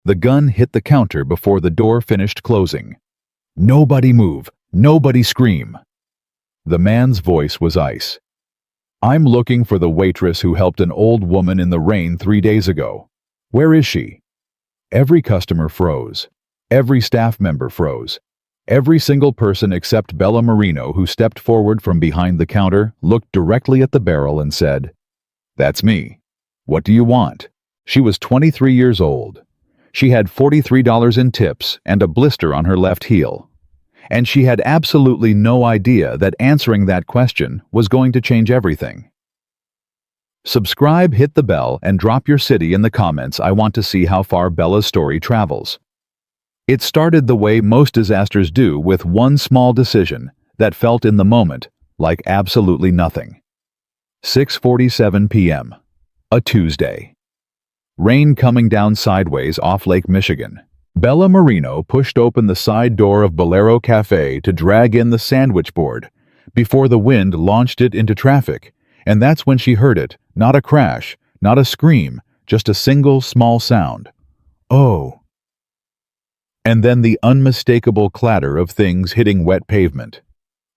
The gun hit the counter before the door finished closing. "Nobody move! Nobody scream!" The man's voice was ice. "I'm looking for the waitress who helped an old woman in the rain 3 days ago. Where is she?" Every customer froze. Every staff member froze. Every single person except Bella Marino, who stepped forward from behind the counter, looked directly at the barrel and said, "That's me. What do you want?" She was 23 years old. She had $43 in tips and a blister on her left heel. And she had absolutely no idea that answering that question was going to change everything. Subscribe, hit the bell, and drop your city in the comments. I want to see how far Bella's story travels. It started the way most disasters do, with one small decision that felt in the moment like absolutely nothing. 6:47 p.m. A Tuesday. Rain coming down sideways off Lake Michigan. Bella Marino pushed open the side door of Bolero Cafe to drag in the sandwich board before the wind launched it into traffic, and that's when she heard it. Not a crash, not a scream, just a single small sound. "Oh." And then the unmistakable clatter of things hitting wet pavement.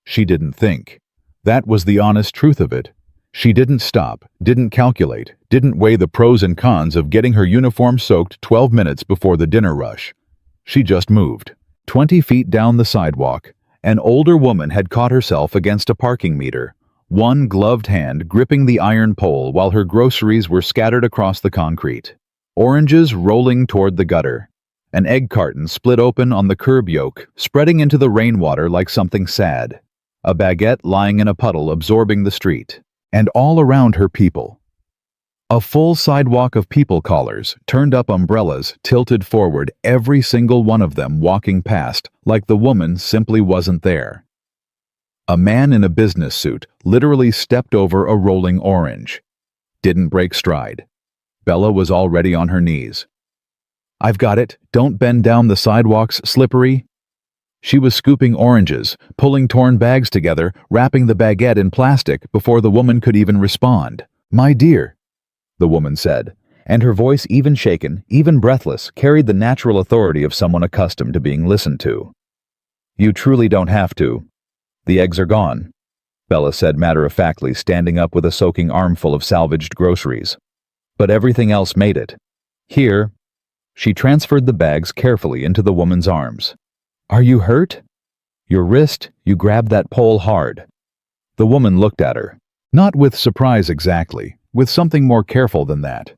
She didn't think. That was the honest truth of it. She didn't stop, didn't calculate, didn't weigh the pros and cons of getting her uniform soaked 12 minutes before the dinner rush. She just moved. 20 feet down the sidewalk, an older woman had caught herself against a parking meter, one gloved hand gripping the iron pole while her groceries were scattered across the concrete. Oranges rolling toward the gutter. An egg carton split open on the curb yoke, spreading into the rainwater like something sad. A baguette lying in a puddle absorbing the street. And all around her people. A full sidewalk of people callers, turned up umbrellas tilted forward, every single one of them walking past like the woman simply wasn't there. A man in a business suit literally stepped over a rolling orange. Didn't break stride. Bella was already on her knees. "I've got it. Don't bend down, the sidewalk's slippery." She was scooping oranges, pulling torn bags together, wrapping the baguette in plastic before the woman could even respond. "My dear," the woman said, and her voice, even shaken, even breathless, carried the natural authority of someone accustomed to being listened to. "You truly don't have to. The eggs are gone," Bella said matter-of-factly, standing up with a soaking armful of salvaged groceries. "But everything else made it. Here." She transferred the bags carefully into the woman's arms. "Are you hurt?" "Your wrist, you grabbed that pole hard." The woman looked at her. Not with surprise exactly, with something more careful than that.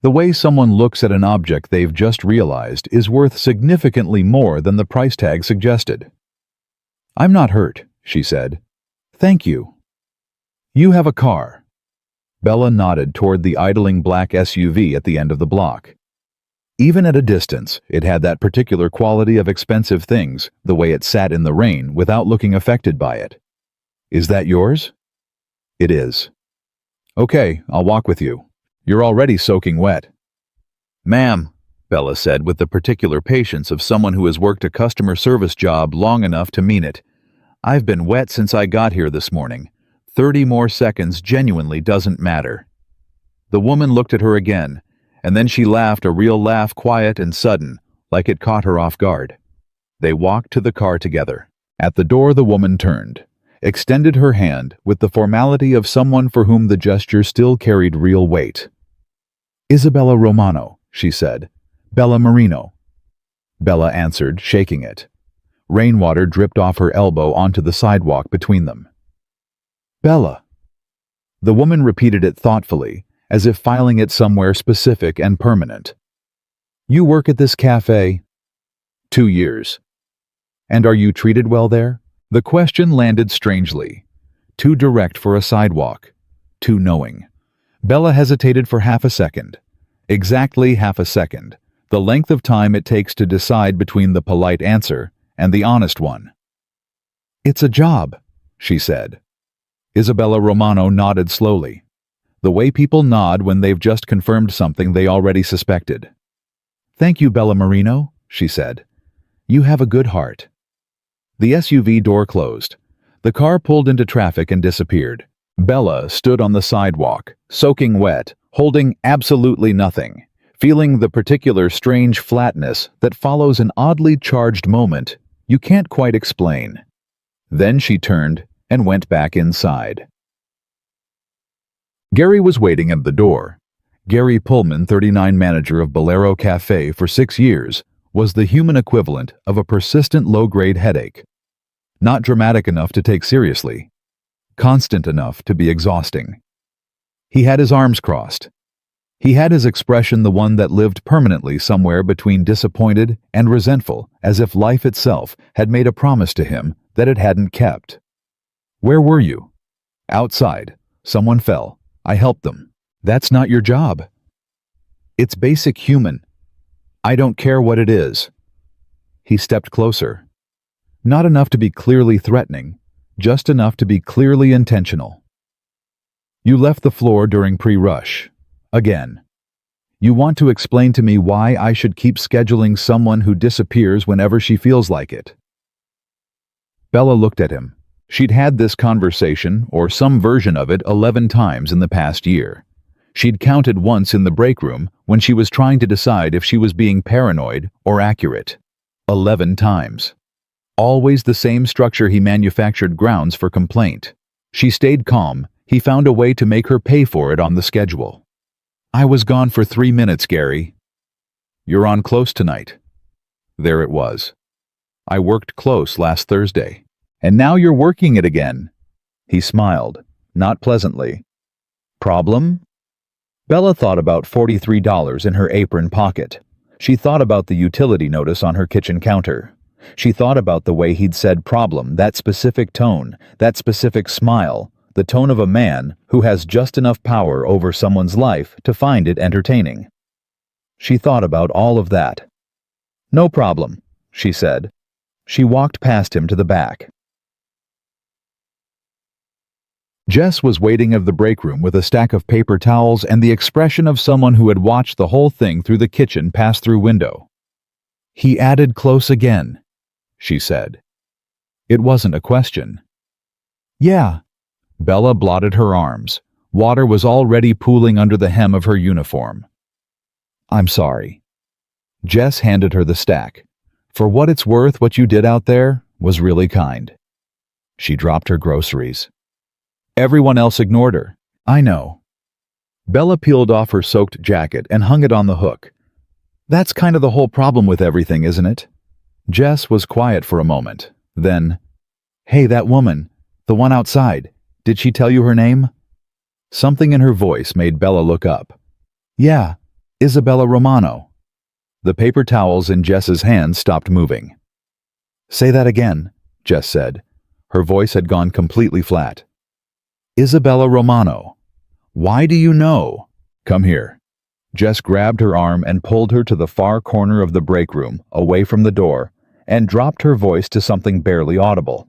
The way someone looks at an object they've just realized is worth significantly more than the price tag suggested. "I'm not hurt," she said. "Thank you." "You have a car." Bella nodded toward the idling black SUV at the end of the block. Even at a distance, it had that particular quality of expensive things, the way it sat in the rain without looking affected by it. "Is that yours?" "It is." "Okay, I'll walk with you. You're already soaking wet." "Ma'am," Bella said with the particular patience of someone who has worked a customer service job long enough to mean it, "I've been wet since I got here this morning. 30 more seconds genuinely doesn't matter." The woman looked at her again, and then she laughed, a real laugh, quiet and sudden, like it caught her off guard. They walked to the car together. At the door, the woman turned, extended her hand with the formality of someone for whom the gesture still carried real weight. "Isabella Romano," she said. "Bella Marino." Bella answered, shaking it. Rainwater dripped off her elbow onto the sidewalk between them. "Bella." The woman repeated it thoughtfully, as if filing it somewhere specific and permanent. "You work at this cafe?" 2 years. "And are you treated well there?" The question landed strangely. Too direct for a sidewalk. Too knowing. Bella hesitated for half a second. Exactly half a second. The length of time it takes to decide between the polite answer and the honest one. "It's a job," she said. Isabella Romano nodded slowly. The way people nod when they've just confirmed something they already suspected. "Thank you, Bella Marino," she said. "You have a good heart." The SUV door closed. The car pulled into traffic and disappeared. Bella stood on the sidewalk, soaking wet, holding absolutely nothing, feeling the particular strange flatness that follows an oddly charged moment you can't quite explain. Then she turned and went back inside. Gary was waiting at the door. Gary Pullman, 39, manager of Bolero Café for 6 years, was the human equivalent of a persistent low-grade headache. Not dramatic enough to take seriously, constant enough to be exhausting. He had his arms crossed. He had his expression, the one that lived permanently somewhere between disappointed and resentful, as if life itself had made a promise to him that it hadn't kept. "Where were you?" "Outside. Someone fell. I helped them." "That's not your job." "It's basic human. I don't care what it is." He stepped closer. Not enough to be clearly threatening, just enough to be clearly intentional. "You left the floor during pre-rush. Again. You want to explain to me why I should keep scheduling someone who disappears whenever she feels like it?" Bella looked at him. She'd had this conversation, or some version of it, 11 times in the past year. She'd counted once in the break room when she was trying to decide if she was being paranoid or accurate. 11 times. Always the same structure he manufactured grounds for complaint. She stayed calm. He found a way to make her pay for it on the schedule. "I was gone for 3 minutes, Gary." "You're on close tonight." There it was. "I worked close last Thursday. And now you're working it again." He smiled, not pleasantly. "Problem?" Bella thought about $43 in her apron pocket. She thought about the utility notice on her kitchen counter. She thought about the way he'd said problem, that specific tone, that specific smile, the tone of a man who has just enough power over someone's life to find it entertaining. She thought about all of that. "No problem," she said. She walked past him to the back. Jess was waiting in the break room with a stack of paper towels and the expression of someone who had watched the whole thing through the kitchen pass-through window. "He added close again," she said. It wasn't a question. "Yeah." Bella blotted her arms. Water was already pooling under the hem of her uniform. "I'm sorry." Jess handed her the stack. "For what it's worth, what you did out there was really kind." She dropped her groceries. Everyone else ignored her. "I know." Bella peeled off her soaked jacket and hung it on the hook. "That's kind of the whole problem with everything, isn't it?" Jess was quiet for a moment. Then, "Hey, that woman, the one outside, did she tell you her name?" Something in her voice made Bella look up. "Yeah, Isabella Romano." The paper towels in Jess's hands stopped moving. "Say that again," Jess said. Her voice had gone completely flat. "Isabella Romano. Why do you know?" "Come here." Jess grabbed her arm and pulled her to the far corner of the break room, away from the door, and dropped her voice to something barely audible.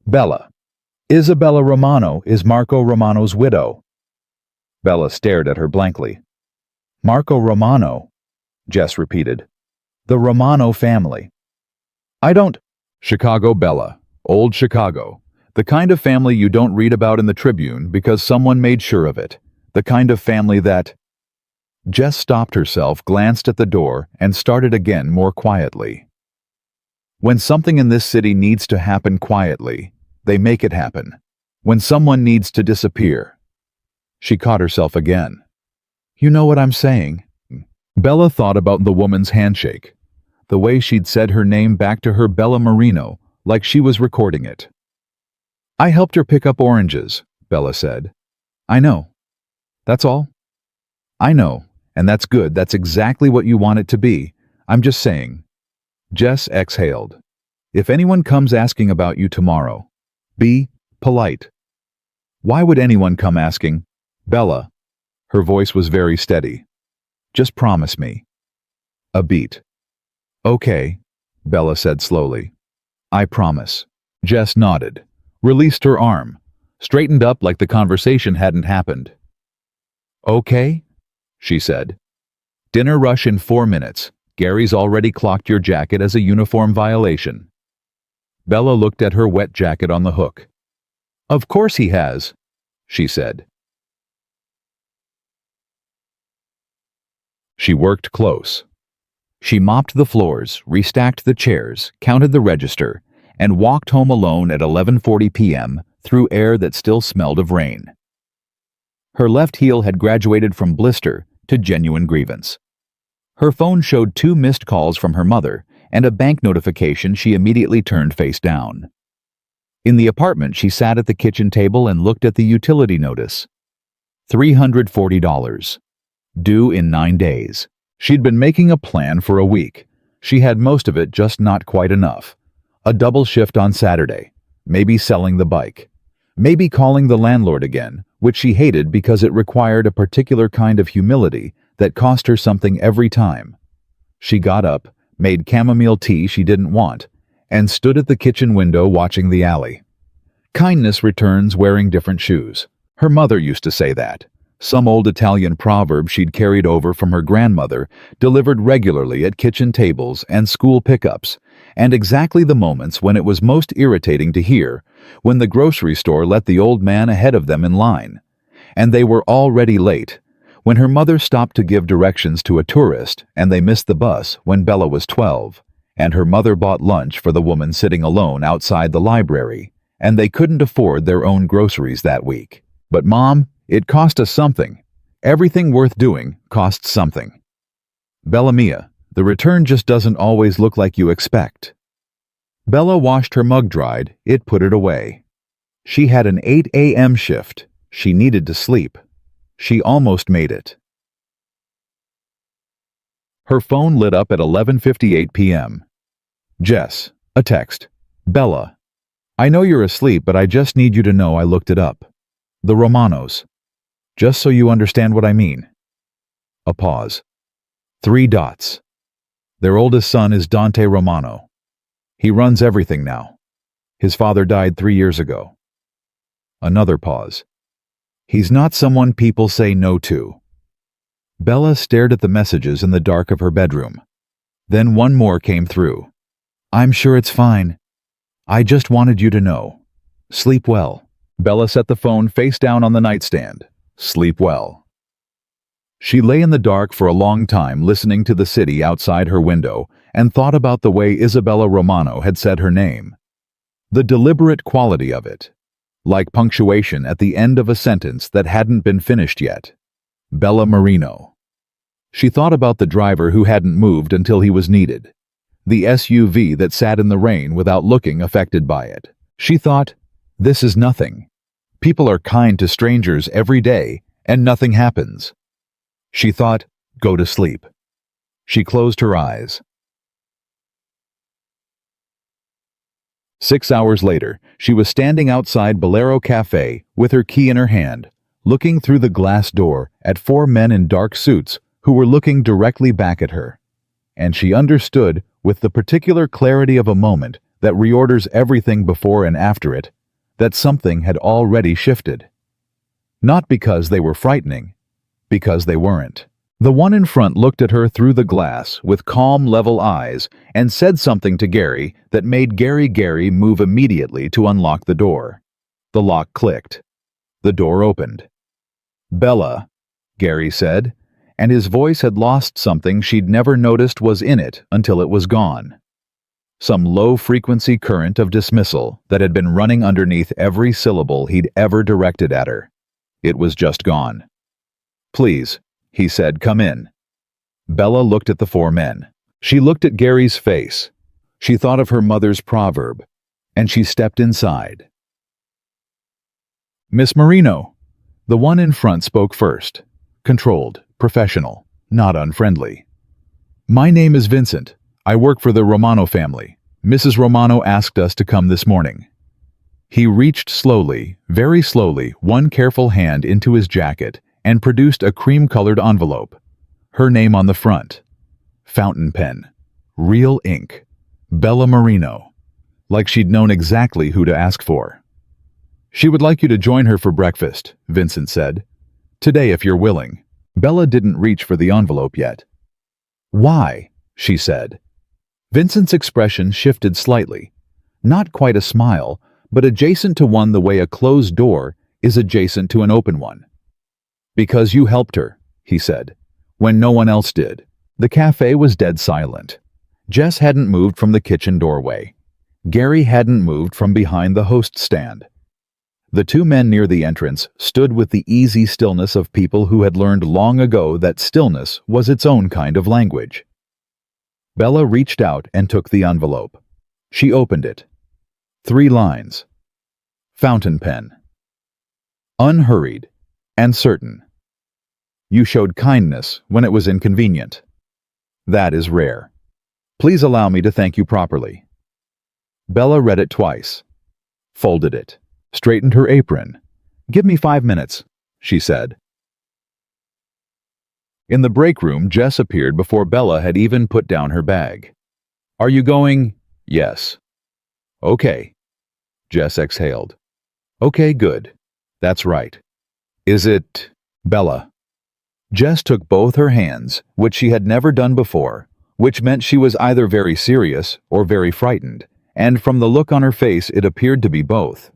"Bella, Isabella Romano is Marco Romano's widow." Bella stared at her blankly. "Marco Romano," Jess repeated. "The Romano family." "I don't—" "Chicago, Bella. Old Chicago. The kind of family you don't read about in the Tribune because someone made sure of it. The kind of family that—" Jess stopped herself, glanced at the door, and started again more quietly. "When something in this city needs to happen quietly, they make it happen. When someone needs to disappear." She caught herself again. "You know what I'm saying?" Bella thought about the woman's handshake, the way she'd said her name back to her, Bella Marino, like she was recording it. "I helped her pick up oranges," Bella said. "I know. That's all." "I know, and that's good. That's exactly what you want it to be. I'm just saying." Jess exhaled. "If anyone comes asking about you tomorrow, be polite." "Why would anyone come asking?" "Bella." Her voice was very steady. "Just promise me." A beat. "Okay," Bella said slowly. "I promise." Jess nodded, released her arm, straightened up like the conversation hadn't happened. "Okay," she said. "Dinner rush in 4 minutes. Gary's already clocked your jacket as a uniform violation." Bella looked at her wet jacket on the hook. "Of course he has," she said. She worked close. She mopped the floors, restacked the chairs, counted the register, and walked home alone at 11:40 p.m. through air that still smelled of rain. Her left heel had graduated from blister to genuine grievance. Her phone showed 2 missed calls from her mother and a bank notification she immediately turned face down. In the apartment, she sat at the kitchen table and looked at the utility notice. $340. Due in 9 days. She'd been making a plan for a week. She had most of it, just not quite enough. A double shift on Saturday. Maybe selling the bike. Maybe calling the landlord again, which she hated because it required a particular kind of humility that cost her something every time. She got up, made chamomile tea she didn't want, and stood at the kitchen window watching the alley. Kindness returns wearing different shoes. Her mother used to say that. Some old Italian proverb she'd carried over from her grandmother, delivered regularly at kitchen tables and school pickups, and exactly the moments when it was most irritating to hear, when the grocery store let the old man ahead of them in line, and they were already late, when her mother stopped to give directions to a tourist and they missed the bus when Bella was 12, and her mother bought lunch for the woman sitting alone outside the library, and they couldn't afford their own groceries that week. But Mom, it cost us something. Everything worth doing costs something. Bella Mia, the return just doesn't always look like you expect. Bella washed her mug dried, it put it away. She had an 8 a.m. shift. She needed to sleep. She almost made it. Her phone lit up at 11:58 p.m. Jess, a text. Bella, I know you're asleep, but I just need you to know I looked it up. The Romanos. Just so you understand what I mean. A pause. 3 dots. Their oldest son is Dante Romano. He runs everything now. His father died 3 years ago. Another pause. He's not someone people say no to. Bella stared at the messages in the dark of her bedroom. Then one more came through. I'm sure it's fine. I just wanted you to know. Sleep well. Bella set the phone face down on the nightstand. Sleep well. She lay in the dark for a long time, listening to the city outside her window, and thought about the way Isabella Romano had said her name. The deliberate quality of it. Like punctuation at the end of a sentence that hadn't been finished yet. Bella Marino. She thought about the driver who hadn't moved until he was needed. The SUV that sat in the rain without looking affected by it. She thought, this is nothing. People are kind to strangers every day, and nothing happens. She thought, go to sleep. She closed her eyes. 6 hours later, she was standing outside Bolero Café with her key in her hand, looking through the glass door at 4 men in dark suits who were looking directly back at her. And she understood, with the particular clarity of a moment that reorders everything before and after it, that something had already shifted. Not because they were frightening, because they weren't. The one in front looked at her through the glass with calm, level eyes and said something to Gary that made Gary move immediately to unlock the door. The lock clicked. The door opened. Bella, Gary said, and his voice had lost something she'd never noticed was in it until it was gone. Some low-frequency current of dismissal that had been running underneath every syllable he'd ever directed at her. It was just gone. Please, he said, come in. Bella looked at the 4 men. She looked at Gary's face. She thought of her mother's proverb, and she stepped inside. Miss Marino. The one in front spoke first. Controlled, professional, not unfriendly. My name is Vincent. I work for the Romano family. Mrs. Romano asked us to come this morning. He reached slowly, very slowly, one careful hand into his jacket and produced a cream-colored envelope. Her name on the front. Fountain pen. Real ink. Bella Marino. Like she'd known exactly who to ask for. She would like you to join her for breakfast, Vincent said. Today, if you're willing. Bella didn't reach for the envelope yet. Why? She said. Vincent's expression shifted slightly. Not quite a smile, but adjacent to one the way a closed door is adjacent to an open one. Because you helped her, he said. when no one else did. The cafe was dead silent. Jess hadn't moved from the kitchen doorway. Gary hadn't moved from behind the host stand. The two men near the entrance stood with the easy stillness of people who had learned long ago that stillness was its own kind of language. Bella reached out and took the envelope. She opened it. 3 lines. Fountain pen. Unhurried and certain. You showed kindness when it was inconvenient. That is rare. Please allow me to thank you properly. Bella read it twice, folded it, straightened her apron. Give me 5 minutes, she said. In the break room, Jess appeared before Bella had even put down her bag. Are you going? Yes. Okay. Jess exhaled. Okay, good. That's right. Is it, Bella? Jess took both her hands, which she had never done before, which meant she was either very serious or very frightened, and from the look on her face it appeared to be both.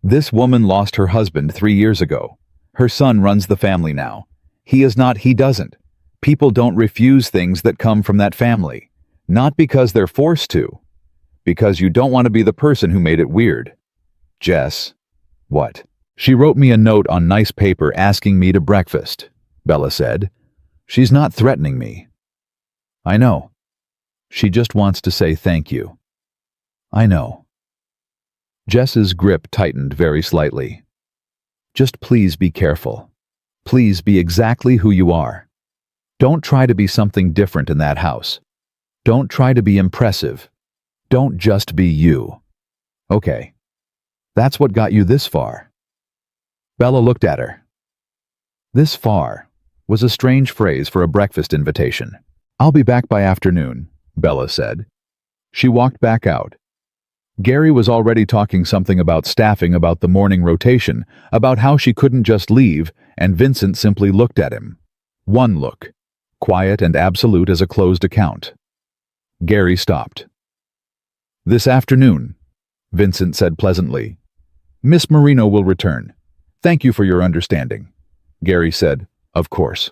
This woman lost her husband 3 years ago. Her son runs the family now. He doesn't. People don't refuse things that come from that family. Not because they're forced to. Because you don't want to be the person who made it weird. Jess. What? She wrote me a note on nice paper asking me to breakfast, Bella said. She's not threatening me. I know. She just wants to say thank you. I know. Jess's grip tightened very slightly. Just please be careful. Please be exactly who you are. Don't try to be something different in that house. Don't try to be impressive. Don't just be you. Okay. That's what got you this far. Bella looked at her. This far was a strange phrase for a breakfast invitation. I'll be back by afternoon, Bella said. She walked back out. Gary was already talking something about staffing, about the morning rotation, about how she couldn't just leave, and Vincent simply looked at him. One look, quiet and absolute as a closed account. Gary stopped. This afternoon, Vincent said pleasantly. Miss Marino will return. Thank you for your understanding. Gary said, Of course.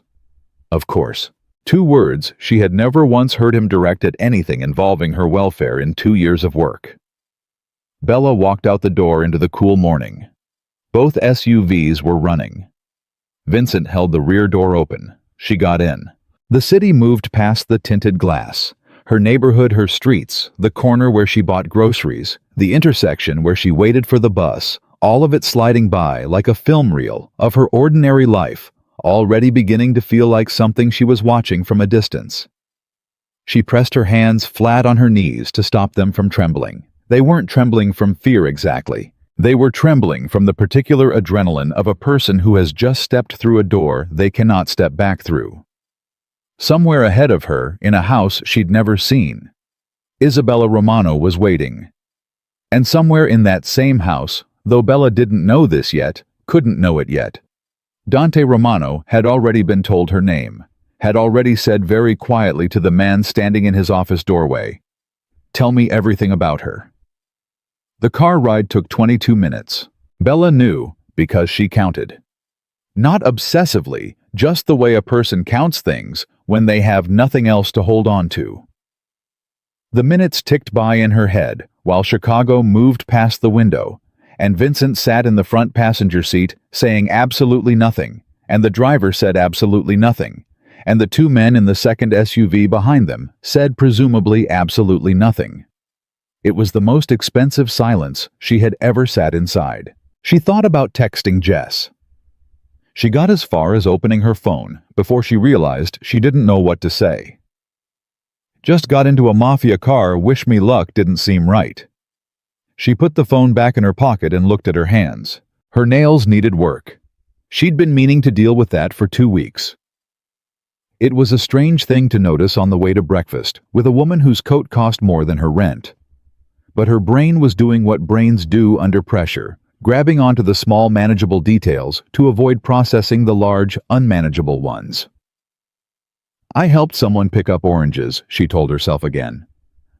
Of course. 2 words she had never once heard him direct at anything involving her welfare in 2 years of work. Bella walked out the door into the cool morning. Both SUVs were running. Vincent held the rear door open. She got in. The city moved past the tinted glass. Her neighborhood, her streets, the corner where she bought groceries, the intersection where she waited for the bus, all of it sliding by like a film reel of her ordinary life, already beginning to feel like something she was watching from a distance. She pressed her hands flat on her knees to stop them from trembling. They weren't trembling from fear exactly. They were trembling from the particular adrenaline of a person who has just stepped through a door they cannot step back through. Somewhere ahead of her, in a house she'd never seen, Isabella Romano was waiting. And somewhere in that same house, though Bella didn't know this yet, couldn't know it yet, Dante Romano had already been told her name, had already said very quietly to the man standing in his office doorway, "Tell me everything about her." The car ride took 22 minutes. Bella knew because she counted. Not obsessively, just the way a person counts things when they have nothing else to hold on to. The minutes ticked by in her head while Chicago moved past the window, and Vincent sat in the front passenger seat saying absolutely nothing, and the driver said absolutely nothing, and the 2 men in the second SUV behind them said presumably absolutely nothing. It was the most expensive silence she had ever sat inside. She thought about texting Jess. She got as far as opening her phone before she realized she didn't know what to say. Just got into a Mafia car, wish me luck didn't seem right. She put the phone back in her pocket and looked at her hands. Her nails needed work. She'd been meaning to deal with that for 2 weeks. It was a strange thing to notice on the way to breakfast with a woman whose coat cost more than her rent. But her brain was doing what brains do under pressure, grabbing onto the small manageable details to avoid processing the large, unmanageable ones. I helped someone pick up oranges, she told herself again.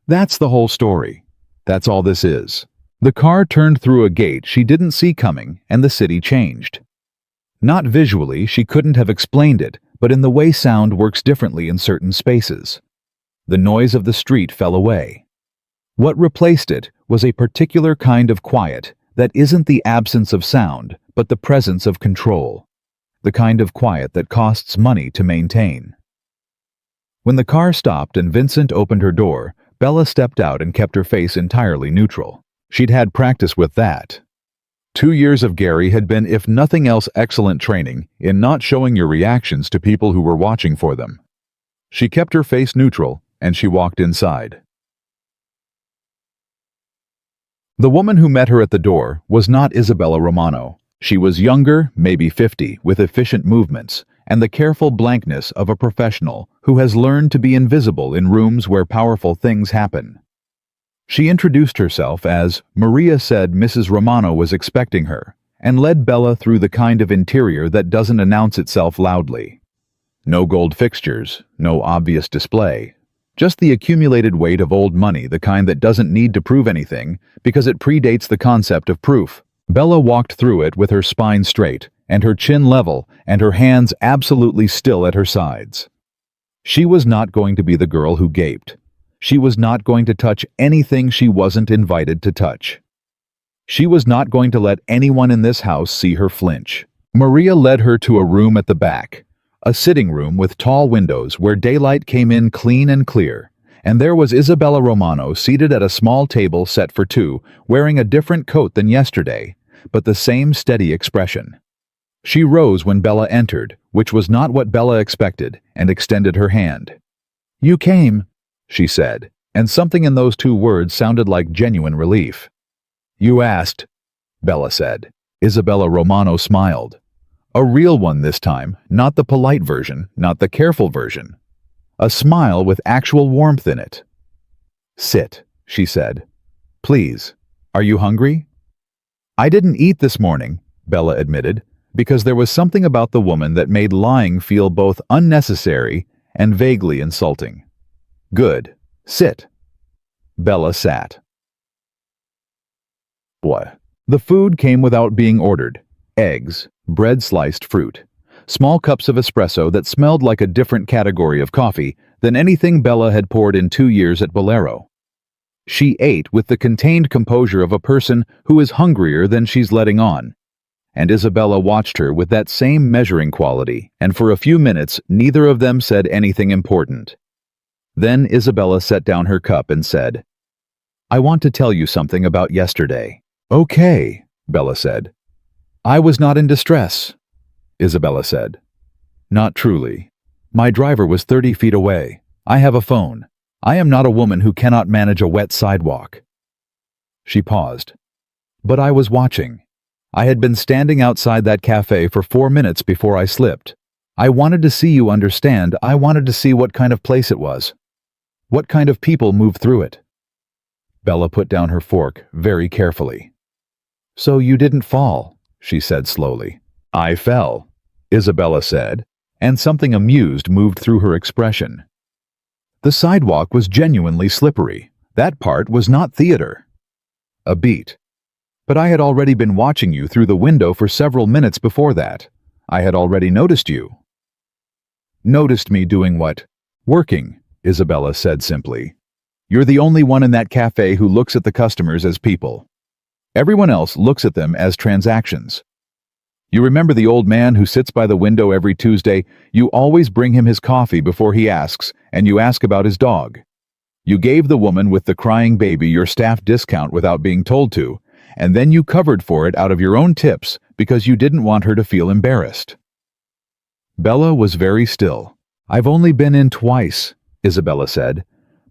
That's the whole story. That's all this is. The car turned through a gate she didn't see coming, and the city changed. Not visually, she couldn't have explained it, but in the way sound works differently in certain spaces. The noise of the street fell away. What replaced it was a particular kind of quiet that isn't the absence of sound, but the presence of control. The kind of quiet that costs money to maintain. When the car stopped and Vincent opened her door, Bella stepped out and kept her face entirely neutral. She'd had practice with that. 2 years of Gary had been, if nothing else, excellent training in not showing your reactions to people who were watching for them. She kept her face neutral, and she walked inside. The woman who met her at the door was not Isabella Romano. She was younger, maybe 50, with efficient movements, and the careful blankness of a professional who has learned to be invisible in rooms where powerful things happen. She introduced herself as Maria said Mrs. Romano was expecting her, and led Bella through the kind of interior that doesn't announce itself loudly. No gold fixtures, no obvious display. Just the accumulated weight of old money, the kind that doesn't need to prove anything because it predates the concept of proof. Bella walked through it with her spine straight, and her chin level, and her hands absolutely still at her sides. She was not going to be the girl who gaped. She was not going to touch anything she wasn't invited to touch. She was not going to let anyone in this house see her flinch. Maria led her to a room at the back, a sitting room with tall windows where daylight came in clean and clear, and there was Isabella Romano seated at a small table set for two, wearing a different coat than yesterday, but the same steady expression. She rose when Bella entered, which was not what Bella expected, and extended her hand. "You came," she said, and something in those 2 words sounded like genuine relief. "You asked," Bella said. Isabella Romano smiled. A real one this time, not the polite version, not the careful version. A smile with actual warmth in it. "Sit," she said. "Please. Are you hungry?" "I didn't eat this morning," Bella admitted, because there was something about the woman that made lying feel both unnecessary and vaguely insulting. "Good. Sit." Bella sat. What? The food came without being ordered. Eggs, bread-sliced fruit, small cups of espresso that smelled like a different category of coffee than anything Bella had poured in 2 years at Bolero. She ate with the contained composure of a person who is hungrier than she's letting on. And Isabella watched her with that same measuring quality, and for a few minutes neither of them said anything important. Then Isabella set down her cup and said, "I want to tell you something about yesterday." "Okay," Bella said. "I was not in distress," Isabella said. "Not truly. My driver was 30 feet away. I have a phone. I am not a woman who cannot manage a wet sidewalk." She paused. "But I was watching. I had been standing outside that cafe for 4 minutes before I slipped. I wanted to see you understand. I wanted to see what kind of place it was. What kind of people moved through it." Bella put down her fork very carefully. "So you didn't fall," she said slowly. "I fell," Isabella said, and something amused moved through her expression. The sidewalk was genuinely slippery. That part was not theater. A beat. "But I had already been watching you through the window for several minutes before that. I had already noticed you." "Noticed me doing what?" "Working," Isabella said simply. "You're the only one in that cafe who looks at the customers as people. Everyone else looks at them as transactions. You remember the old man who sits by the window every Tuesday? You always bring him his coffee before he asks, and you ask about his dog. You gave the woman with the crying baby your staff discount without being told to, and then you covered for it out of your own tips because you didn't want her to feel embarrassed." Bella was very still. "I've only been in twice," Isabella said,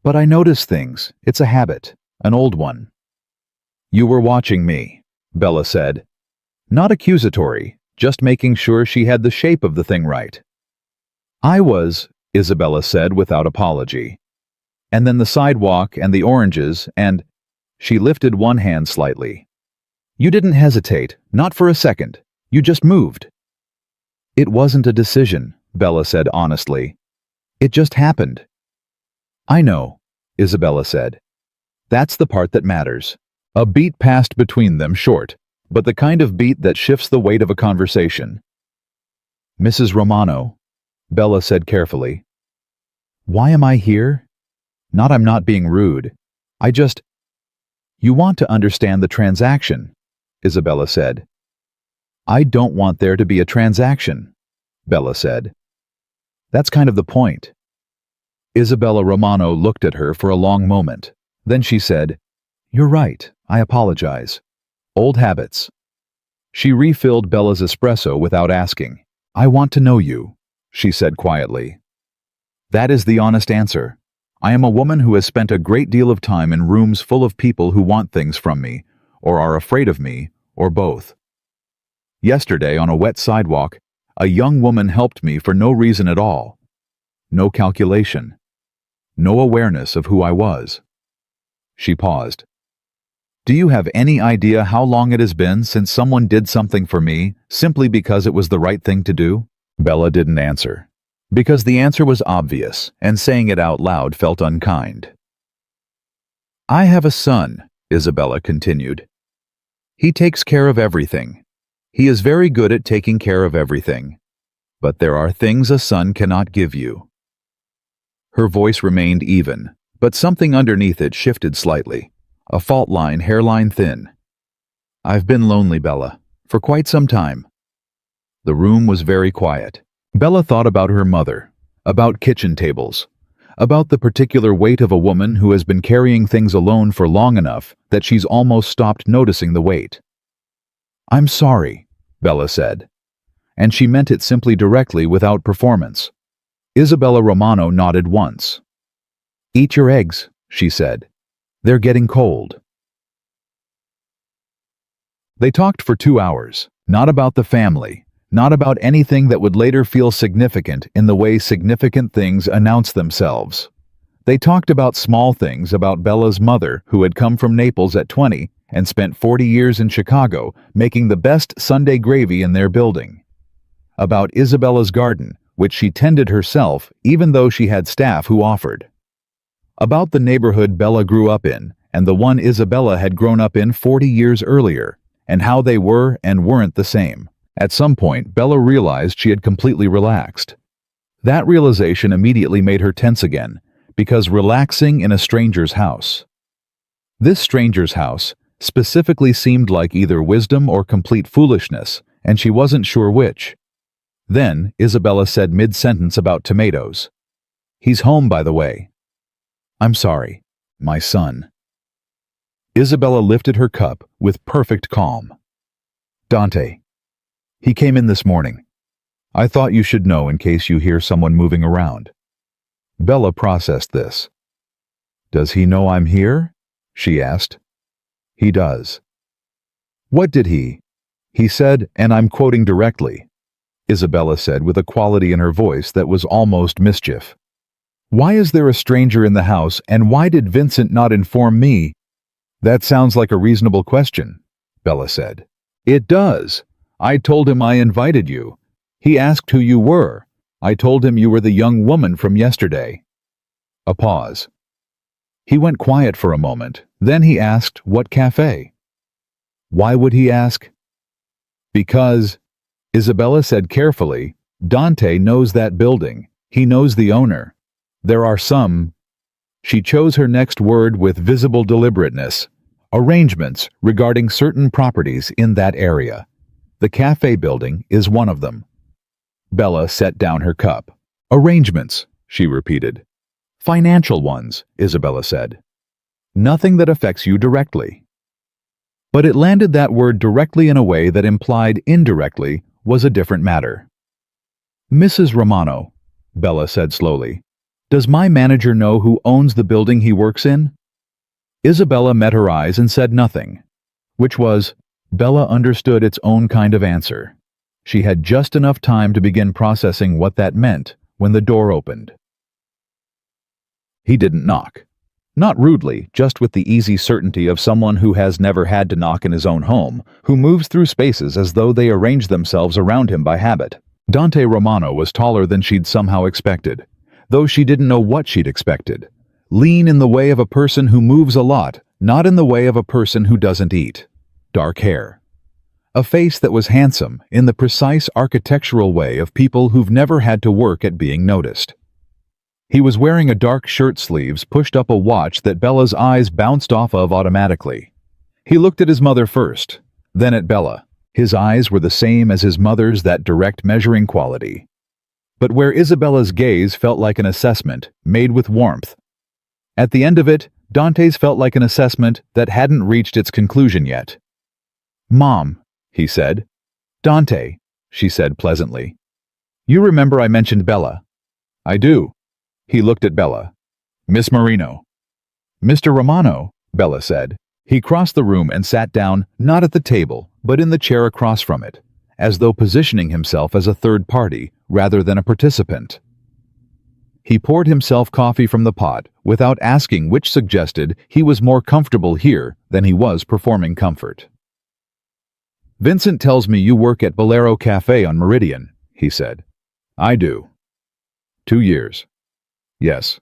"but I notice things. It's a habit, an old one." "You were watching me," Bella said. Not accusatory, just making sure she had the shape of the thing right. "I was," Isabella said without apology. "And then the sidewalk and the oranges and—" She lifted one hand slightly. "You didn't hesitate, not for a second. You just moved." "It wasn't a decision," Bella said honestly. "It just happened." "I know," Isabella said. "That's the part that matters." A beat passed between them, short, but the kind of beat that shifts the weight of a conversation. "Mrs. Romano," Bella said carefully. Why am I here? Not I'm not being rude. You want to understand the transaction, Isabella said. I don't want there to be a transaction, Bella said. That's kind of the point. Isabella Romano looked at her for a long moment. Then she said, You're right, I apologize. Old habits. She refilled Bella's espresso without asking. I want to know you, she said quietly. That is the honest answer. I am a woman who has spent a great deal of time in rooms full of people who want things from me, or are afraid of me, or both. Yesterday, on a wet sidewalk, a young woman helped me for no reason at all. No calculation. No awareness of who I was. She paused. Do you have any idea how long it has been since someone did something for me simply because it was the right thing to do? Bella didn't answer, because the answer was obvious, and saying it out loud felt unkind. I have a son, Isabella continued. He takes care of everything. He is very good at taking care of everything. But there are things a son cannot give you. Her voice remained even, but something underneath it shifted slightly, a fault line, hairline thin. I've been lonely, Bella, for quite some time. The room was very quiet. Bella thought about her mother, about kitchen tables, about the particular weight of a woman who has been carrying things alone for long enough that she's almost stopped noticing the weight. I'm sorry, Bella said, and she meant it simply directly without performance. Isabella Romano nodded once. Eat your eggs, she said. They're getting cold. They talked for 2 hours, not about the family, not about anything that would later feel significant in the way significant things announce themselves. They talked about small things, about Bella's mother, who had come from Naples at 20 and spent 40 years in Chicago making the best Sunday gravy in their building. About Isabella's garden, which she tended herself even though she had staff who offered. About the neighborhood Bella grew up in and the one Isabella had grown up in 40 years earlier, and how they were and weren't the same. At some point, Bella realized she had completely relaxed. That realization immediately made her tense again, because relaxing in a stranger's house. This stranger's house specifically seemed like either wisdom or complete foolishness, and she wasn't sure which. Then, Isabella said mid-sentence about tomatoes. He's home, by the way. I'm sorry, my son. Isabella lifted her cup with perfect calm. Dante. He came in this morning. I thought you should know in case you hear someone moving around. Bella processed this. Does he know I'm here? She asked. He does. What did he? He said, and I'm quoting directly, Isabella said with a quality in her voice that was almost mischief. Why is there a stranger in the house, and why did Vincent not inform me? That sounds like a reasonable question, Bella said. It does. I told him I invited you. He asked who you were. I told him you were the young woman from yesterday. A pause. He went quiet for a moment. Then he asked, what cafe? Why would he ask? Because, Isabella said carefully, Dante knows that building. He knows the owner. There are some, she chose her next word with visible deliberateness, arrangements regarding certain properties in that area. The cafe building is one of them. Bella set down her cup. Arrangements, she repeated. Financial ones, Isabella said. Nothing that affects you directly. But it landed that word directly in a way that implied indirectly was a different matter. Mrs. Romano, Bella said slowly, does my manager know who owns the building he works in? Isabella met her eyes and said nothing, which was, Bella understood its own kind of answer. She had just enough time to begin processing what that meant when the door opened. He didn't knock. Not rudely, just with the easy certainty of someone who has never had to knock in his own home, who moves through spaces as though they arrange themselves around him by habit. Dante Romano was taller than she'd somehow expected, though she didn't know what she'd expected. Lean in the way of a person who moves a lot, not in the way of a person who doesn't eat. Dark hair. A face that was handsome in the precise architectural way of people who've never had to work at being noticed. He was wearing a dark shirt sleeves pushed up a watch that Bella's eyes bounced off of automatically. He looked at his mother first, then at Bella. His eyes were the same as his mother's, that direct measuring quality. But where Isabella's gaze felt like an assessment, made with warmth. At the end of it, Dante's felt like an assessment that hadn't reached its conclusion yet. "Mom," he said. "Dante," she said pleasantly. "You remember I mentioned Bella?" "I do." He looked at Bella. "Miss Marino." "Mr. Romano," Bella said. He crossed the room and sat down, not at the table, but in the chair across from it, as though positioning himself as a third party rather than a participant. He poured himself coffee from the pot without asking, which suggested he was more comfortable here than he was performing comfort. "Vincent tells me you work at Bolero Cafe on Meridian," he said. "I do." 2 years. "Yes."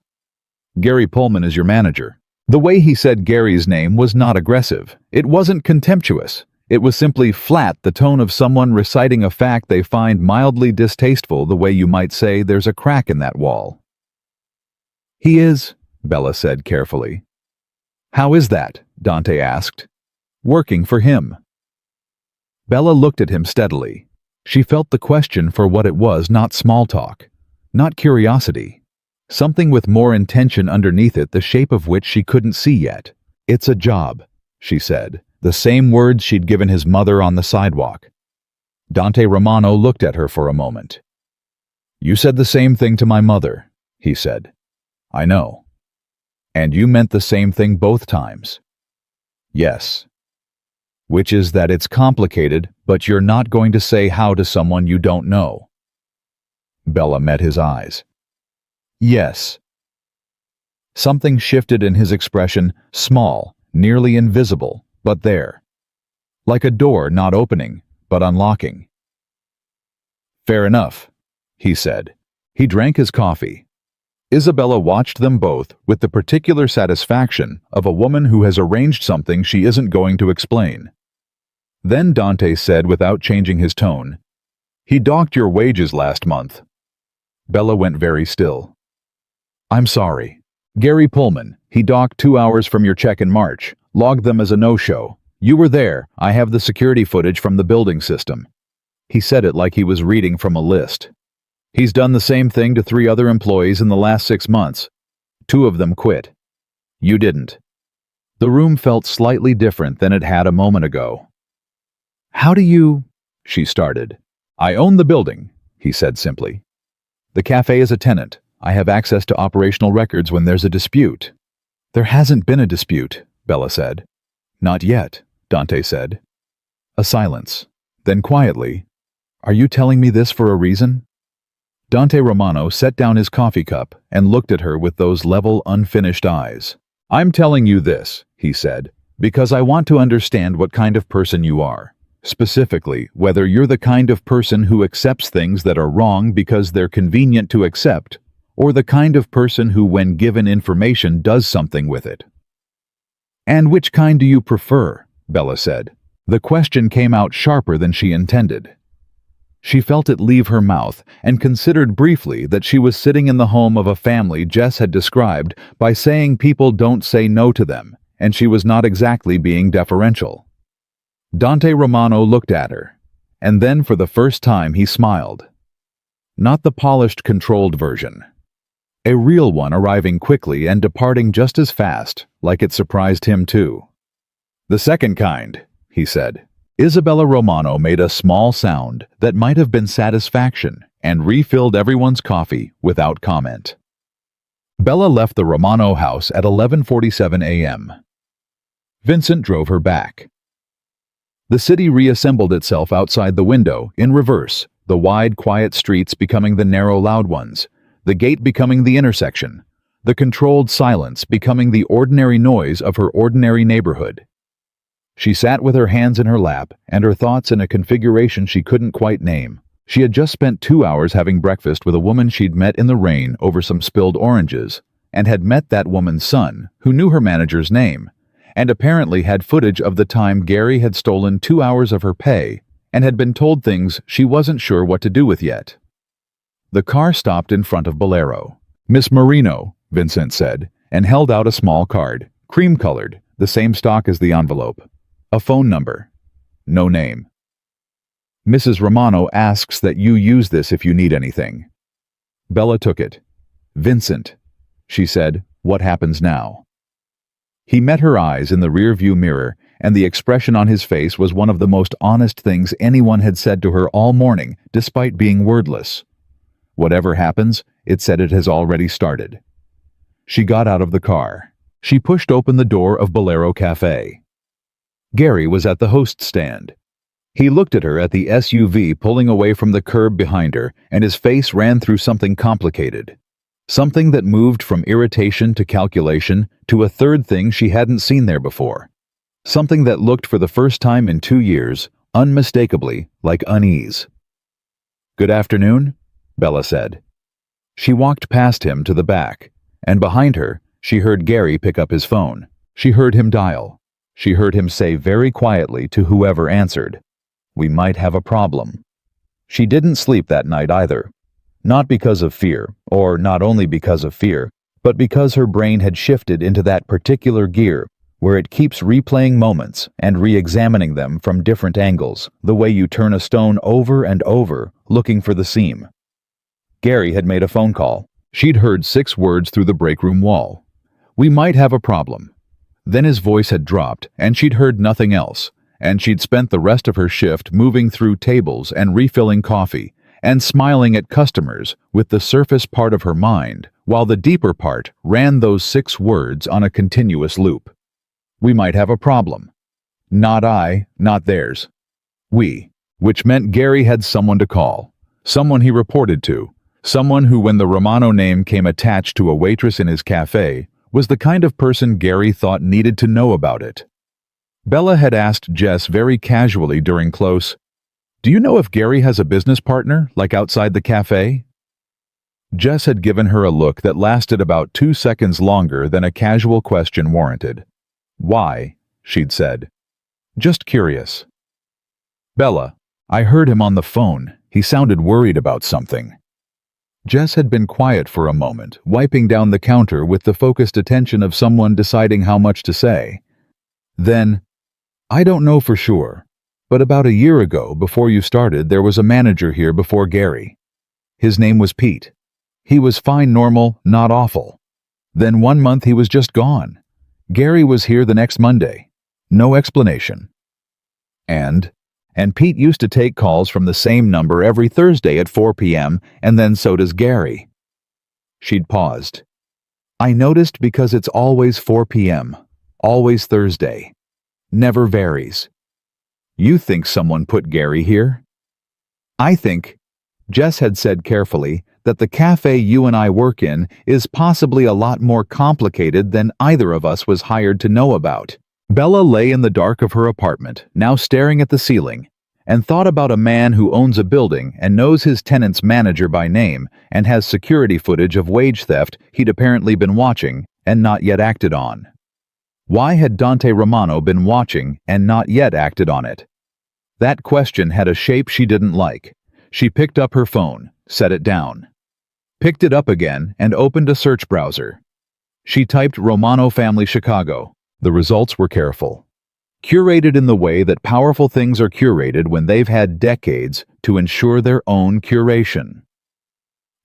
"Gary Pullman is your manager." The way he said Gary's name was not aggressive. It wasn't contemptuous. It was simply flat, the tone of someone reciting a fact they find mildly distasteful, the way you might say there's a crack in that wall. "He is," Bella said carefully. "How is that?" Dante asked. "Working for him." Bella looked at him steadily. She felt the question for what it was, not small talk, not curiosity. Something with more intention underneath it, the shape of which she couldn't see yet. "It's a job," she said, the same words she'd given his mother on the sidewalk. Dante Romano looked at her for a moment. "You said the same thing to my mother," he said. "I know. And you meant the same thing both times." "Yes." "Which is that it's complicated, but you're not going to say how to someone you don't know." Bella met his eyes. "Yes." Something shifted in his expression, small, nearly invisible, but there. Like a door not opening, but unlocking. "Fair enough," he said. He drank his coffee. Isabella watched them both with the particular satisfaction of a woman who has arranged something she isn't going to explain. Then Dante said without changing his tone, "He docked your wages last month." Bella went very still. "I'm sorry. Gary Pullman, he docked 2 hours from your check in March, logged them as a no-show. You were there. I have the security footage from the building system." He said it like he was reading from a list. "He's done the same thing to 3 other employees in the last 6 months. 2 of them quit. You didn't." The room felt slightly different than it had a moment ago. "How do you—" she started. "I own the building," he said simply. "The cafe is a tenant. I have access to operational records when there's a dispute." "There hasn't been a dispute," Bella said. "Not yet," Dante said. A silence. Then quietly, "Are you telling me this for a reason?" Dante Romano set down his coffee cup and looked at her with those level, unfinished eyes. "I'm telling you this," he said, "because I want to understand what kind of person you are. Specifically, whether you're the kind of person who accepts things that are wrong because they're convenient to accept, or the kind of person who, when given information, does something with it." "And which kind do you prefer?" Bella said. The question came out sharper than she intended. She felt it leave her mouth and considered briefly that she was sitting in the home of a family Jess had described by saying people don't say no to them, and she was not exactly being deferential. Dante Romano looked at her, and then for the first time he smiled. Not the polished, controlled version. A real one, arriving quickly and departing just as fast, like it surprised him too. "The second kind," he said. Isabella Romano made a small sound that might have been satisfaction and refilled everyone's coffee without comment. Bella left the Romano house at 11:47 a.m. Vincent drove her back. The city reassembled itself outside the window, in reverse, the wide, quiet streets becoming the narrow, loud ones, the gate becoming the intersection, the controlled silence becoming the ordinary noise of her ordinary neighborhood. She sat with her hands in her lap and her thoughts in a configuration she couldn't quite name. She had just spent 2 hours having breakfast with a woman she'd met in the rain over some spilled oranges, and had met that woman's son, who knew her manager's name, and apparently had footage of the time Gary had stolen 2 hours of her pay and had been told things she wasn't sure what to do with yet. The car stopped in front of Bolero. "Miss Marino," Vincent said, and held out a small card, cream-colored, the same stock as the envelope. A phone number. No name. "Mrs. Romano asks that you use this if you need anything." Bella took it. "Vincent," she said, "what happens now?" He met her eyes in the rear-view mirror, and the expression on his face was one of the most honest things anyone had said to her all morning, despite being wordless. Whatever happens, it said it has already started. She got out of the car. She pushed open the door of Bolero Cafe. Gary was at the host stand. He looked at her at the SUV pulling away from the curb behind her, and his face ran through something complicated. Something that moved from irritation to calculation to a third thing she hadn't seen there before. Something that looked for the first time in 2 years, unmistakably, like unease. "Good afternoon," Bella said. She walked past him to the back, and behind her, she heard Gary pick up his phone. She heard him dial. She heard him say very quietly to whoever answered, "We might have a problem." She didn't sleep that night either. Not because of fear, or not only because of fear, but because her brain had shifted into that particular gear where it keeps replaying moments and re-examining them from different angles, the way you turn a stone over and over, looking for the seam. Gary had made a phone call. She'd heard 6 words through the break room wall. "We might have a problem." Then his voice had dropped, and she'd heard nothing else, and she'd spent the rest of her shift moving through tables and refilling coffee, and smiling at customers with the surface part of her mind, while the deeper part ran those 6 words on a continuous loop. "We might have a problem." Not I, not theirs. We, which meant Gary had someone to call, someone he reported to, someone who, when the Romano name came attached to a waitress in his cafe, was the kind of person Gary thought needed to know about it. Bella had asked Jess very casually during close, "Do you know if Gary has a business partner, like outside the cafe?" Jess had given her a look that lasted about 2 seconds longer than a casual question warranted. "Why?" she'd said. "Just curious." "Bella, I heard him on the phone. He sounded worried about something." Jess had been quiet for a moment, wiping down the counter with the focused attention of someone deciding how much to say. Then, "I don't know for sure, but about a year ago, before you started, there was a manager here before Gary. His name was Pete. He was fine, normal, not awful. Then 1 month he was just gone. Gary was here the next Monday. No explanation. And Pete used to take calls from the same number every Thursday at 4 p.m., and then so does Gary." She'd paused. "I noticed because it's always 4 p.m., always Thursday. Never varies." "You think someone put Gary here?" "I think," Jess had said carefully, "that the cafe you and I work in is possibly a lot more complicated than either of us was hired to know about." Bella lay in the dark of her apartment, now staring at the ceiling, and thought about a man who owns a building and knows his tenant's manager by name and has security footage of wage theft he'd apparently been watching and not yet acted on. Why had Dante Romano been watching and not yet acted on it? That question had a shape she didn't like. She picked up her phone, set it down. Picked it up again and opened a search browser. She typed Romano Family Chicago. The results were careful. Curated in the way that powerful things are curated when they've had decades to ensure their own curation.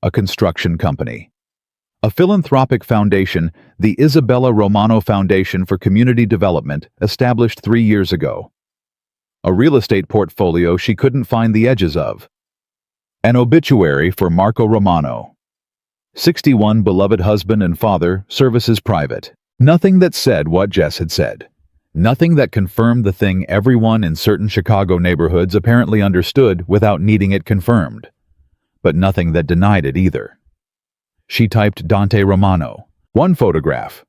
A construction company. A philanthropic foundation, the Isabella Romano Foundation for Community Development, established 3 years ago. A real estate portfolio she couldn't find the edges of. An obituary for Marco Romano. 61, beloved husband and father, services private. Nothing that said what Jess had said. Nothing that confirmed the thing everyone in certain Chicago neighborhoods apparently understood without needing it confirmed. But nothing that denied it either. She typed Dante Romano. 1 photograph.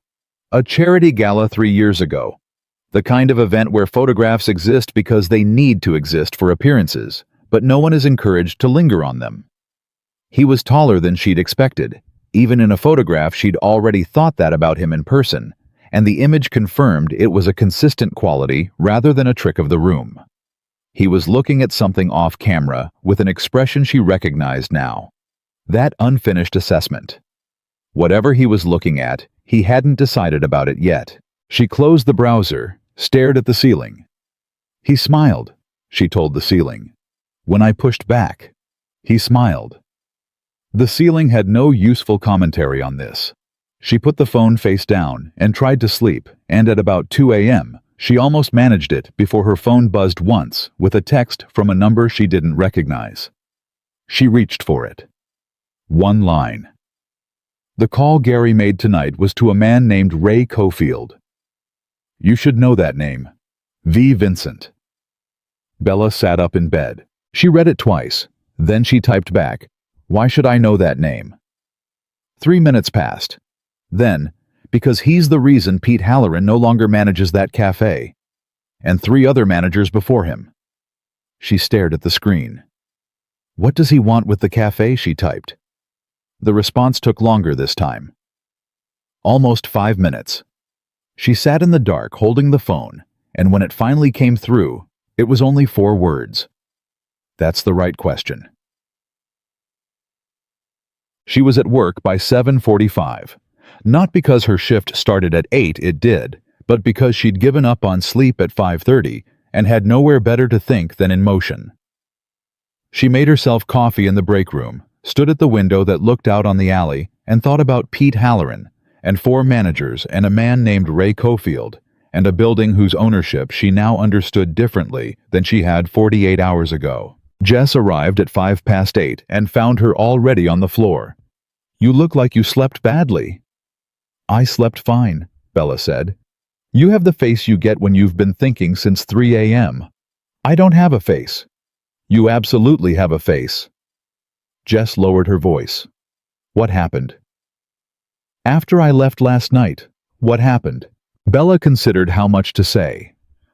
A charity gala 3 years ago. The kind of event where photographs exist because they need to exist for appearances, but no one is encouraged to linger on them. He was taller than she'd expected. Even in a photograph, she'd already thought that about him in person, and the image confirmed it was a consistent quality rather than a trick of the room. He was looking at something off camera with an expression she recognized now. That unfinished assessment. Whatever he was looking at, he hadn't decided about it yet. She closed the browser, stared at the ceiling. He smiled, she told the ceiling. When I pushed back, he smiled. The ceiling had no useful commentary on this. She put the phone face down and tried to sleep, and at about 2 a.m., she almost managed it before her phone buzzed once with a text from a number she didn't recognize. She reached for it. One line. The call Gary made tonight was to a man named Ray Cofield. You should know that name. V. Vincent. Bella sat up in bed. She read it twice. Then she typed back, "Why should I know that name?" 3 minutes passed. Then, because he's the reason Pete Halloran no longer manages that cafe. And 3 other managers before him. She stared at the screen. What does he want with the cafe, she typed. The response took longer this time. Almost 5 minutes. She sat in the dark holding the phone, and when it finally came through, it was only 4 words. That's the right question. She was at work by 7:45. Not because her shift started at 8, it did, but because she'd given up on sleep at 5:30 and had nowhere better to think than in motion. She made herself coffee in the break room, stood at the window that looked out on the alley, and thought about Pete Halloran and 4 managers and a man named Ray Cofield, and a building whose ownership she now understood differently than she had 48 hours ago. Jess arrived at 8:05 and found her already on the floor. You look like you slept badly. I slept fine, Bella said. You have the face you get when you've been thinking since 3 a.m. I don't have a face. You absolutely have a face. Jess lowered her voice. What happened? After I left last night, what happened? Bella considered how much to say.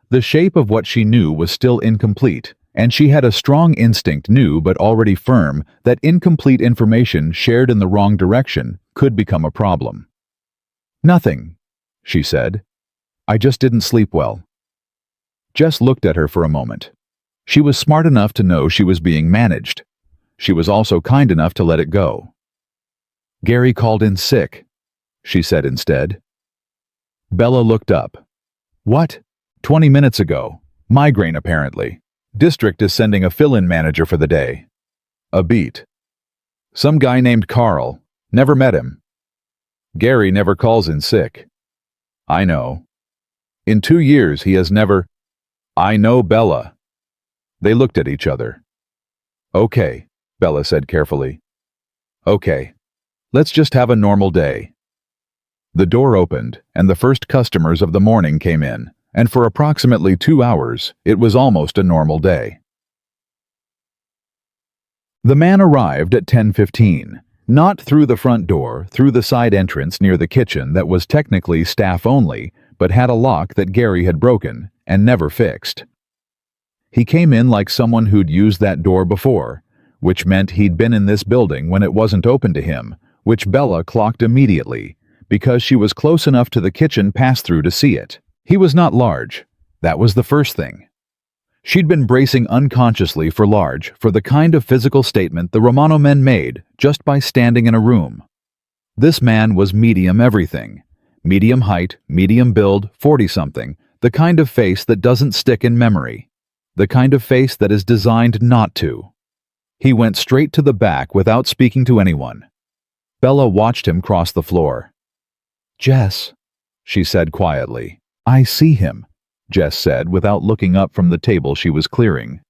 The shape of what she knew was still incomplete, and she had a strong instinct, new but already firm, that incomplete information shared in the wrong direction could become a problem. Nothing, she said. I just didn't sleep well. Jess looked at her for a moment. She was smart enough to know she was being managed. She was also kind enough to let it go. Gary called in sick, she said instead. Bella looked up. What? 20 minutes ago. Migraine, apparently. District is sending a fill-in manager for the day. A beat. Some guy named Carl. Never met him. Gary never calls in sick. I know. In 2 years he has never... I know, Bella. They looked at each other. Okay, Bella said carefully. Okay. Let's just have a normal day. The door opened, and the first customers of the morning came in, and for approximately 2 hours, it was almost a normal day. The man arrived at 10:15, not through the front door, through the side entrance near the kitchen that was technically staff only, but had a lock that Gary had broken and never fixed. He came in like someone who'd used that door before, which meant he'd been in this building when it wasn't open to him, which Bella clocked immediately, because she was close enough to the kitchen pass-through to see it. He was not large. That was the first thing. She'd been bracing unconsciously for large, for the kind of physical statement the Romano men made just by standing in a room. This man was medium everything. Medium height, medium build, 40-something, the kind of face that doesn't stick in memory. The kind of face that is designed not to. He went straight to the back without speaking to anyone. Bella watched him cross the floor. Jess, she said quietly. I see him, Jess said without looking up from the table she was clearing.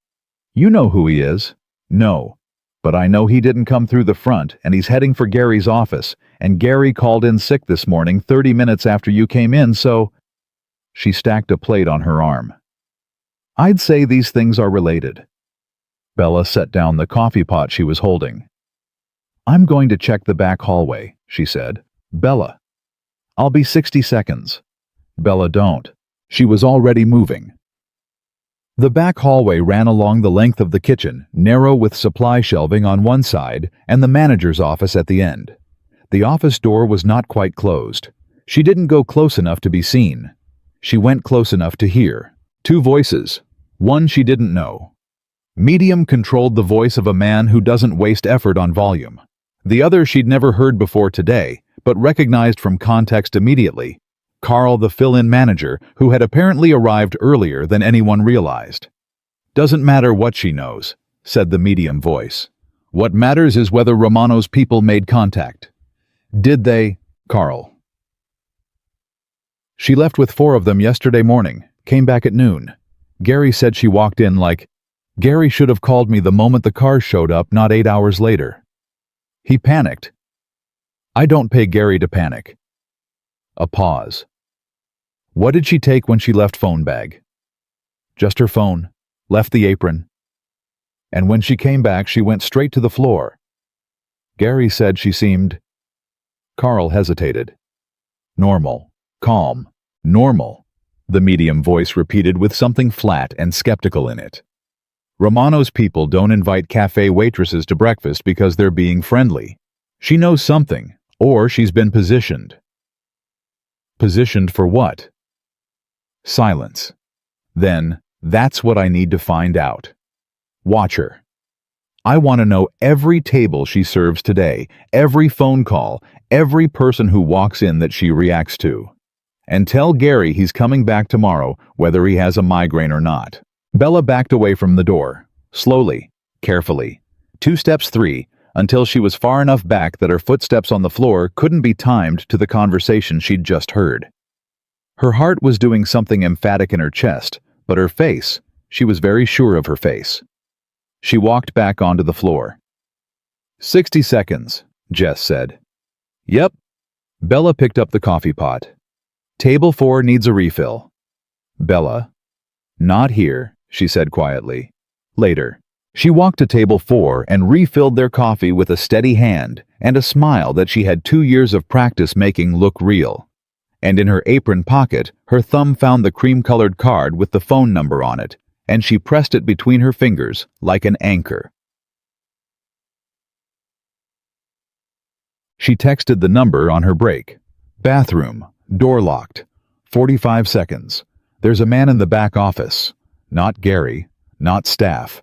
You know who he is? No. But I know he didn't come through the front, and he's heading for Gary's office, and Gary called in sick this morning 30 minutes after you came in, so... She stacked a plate on her arm. I'd say these things are related. Bella set down the coffee pot she was holding. I'm going to check the back hallway, she said. Bella. I'll be 60 seconds. Bella, don't. She was already moving. The back hallway ran along the length of the kitchen, narrow with supply shelving on one side and the manager's office at the end. The office door was not quite closed. She didn't go close enough to be seen. She went close enough to hear. Two voices. One she didn't know. Medium controlled the voice of a man who doesn't waste effort on volume. The other she'd never heard before today, but recognized from context immediately. Carl, the fill-in manager, who had apparently arrived earlier than anyone realized. "Doesn't matter what she knows," said the medium voice. "What matters is whether Romano's people made contact." "Did they, Carl?" "She left with 4 of them yesterday morning, came back at noon. Gary said she walked in like, Gary should have called me the moment the cars showed up, not 8 hours later. He panicked. I don't pay Gary to panic." A pause. "What did she take when she left phone bag?" "Just her phone, left the apron. And when she came back, she went straight to the floor. Gary said she seemed..." Carl hesitated. "Normal, calm, normal," the medium voice repeated with something flat and skeptical in it. "Romano's people don't invite cafe waitresses to breakfast because they're being friendly. She knows something, or she's been positioned." "Positioned for what?" Silence. Then, "That's what I need to find out. Watch her. I want to know every table she serves today, every phone call, every person who walks in that she reacts to. And tell Gary he's coming back tomorrow, whether he has a migraine or not." Bella backed away from the door, slowly, carefully. 2 steps, 3, until she was far enough back that her footsteps on the floor couldn't be timed to the conversation she'd just heard. Her heart was doing something emphatic in her chest, but her face, she was very sure of her face. She walked back onto the floor. 60 seconds, Jess said. "Yep." Bella picked up the coffee pot. "Table 4 needs a refill." Bella. "Not here," she said quietly. "Later." She walked to table 4 and refilled their coffee with a steady hand and a smile that she had 2 years of practice making look real. And in her apron pocket, her thumb found the cream-colored card with the phone number on it, and she pressed it between her fingers like an anchor. She texted the number on her break. "Bathroom, door locked, 45 seconds. There's a man in the back office. Not Gary, not staff.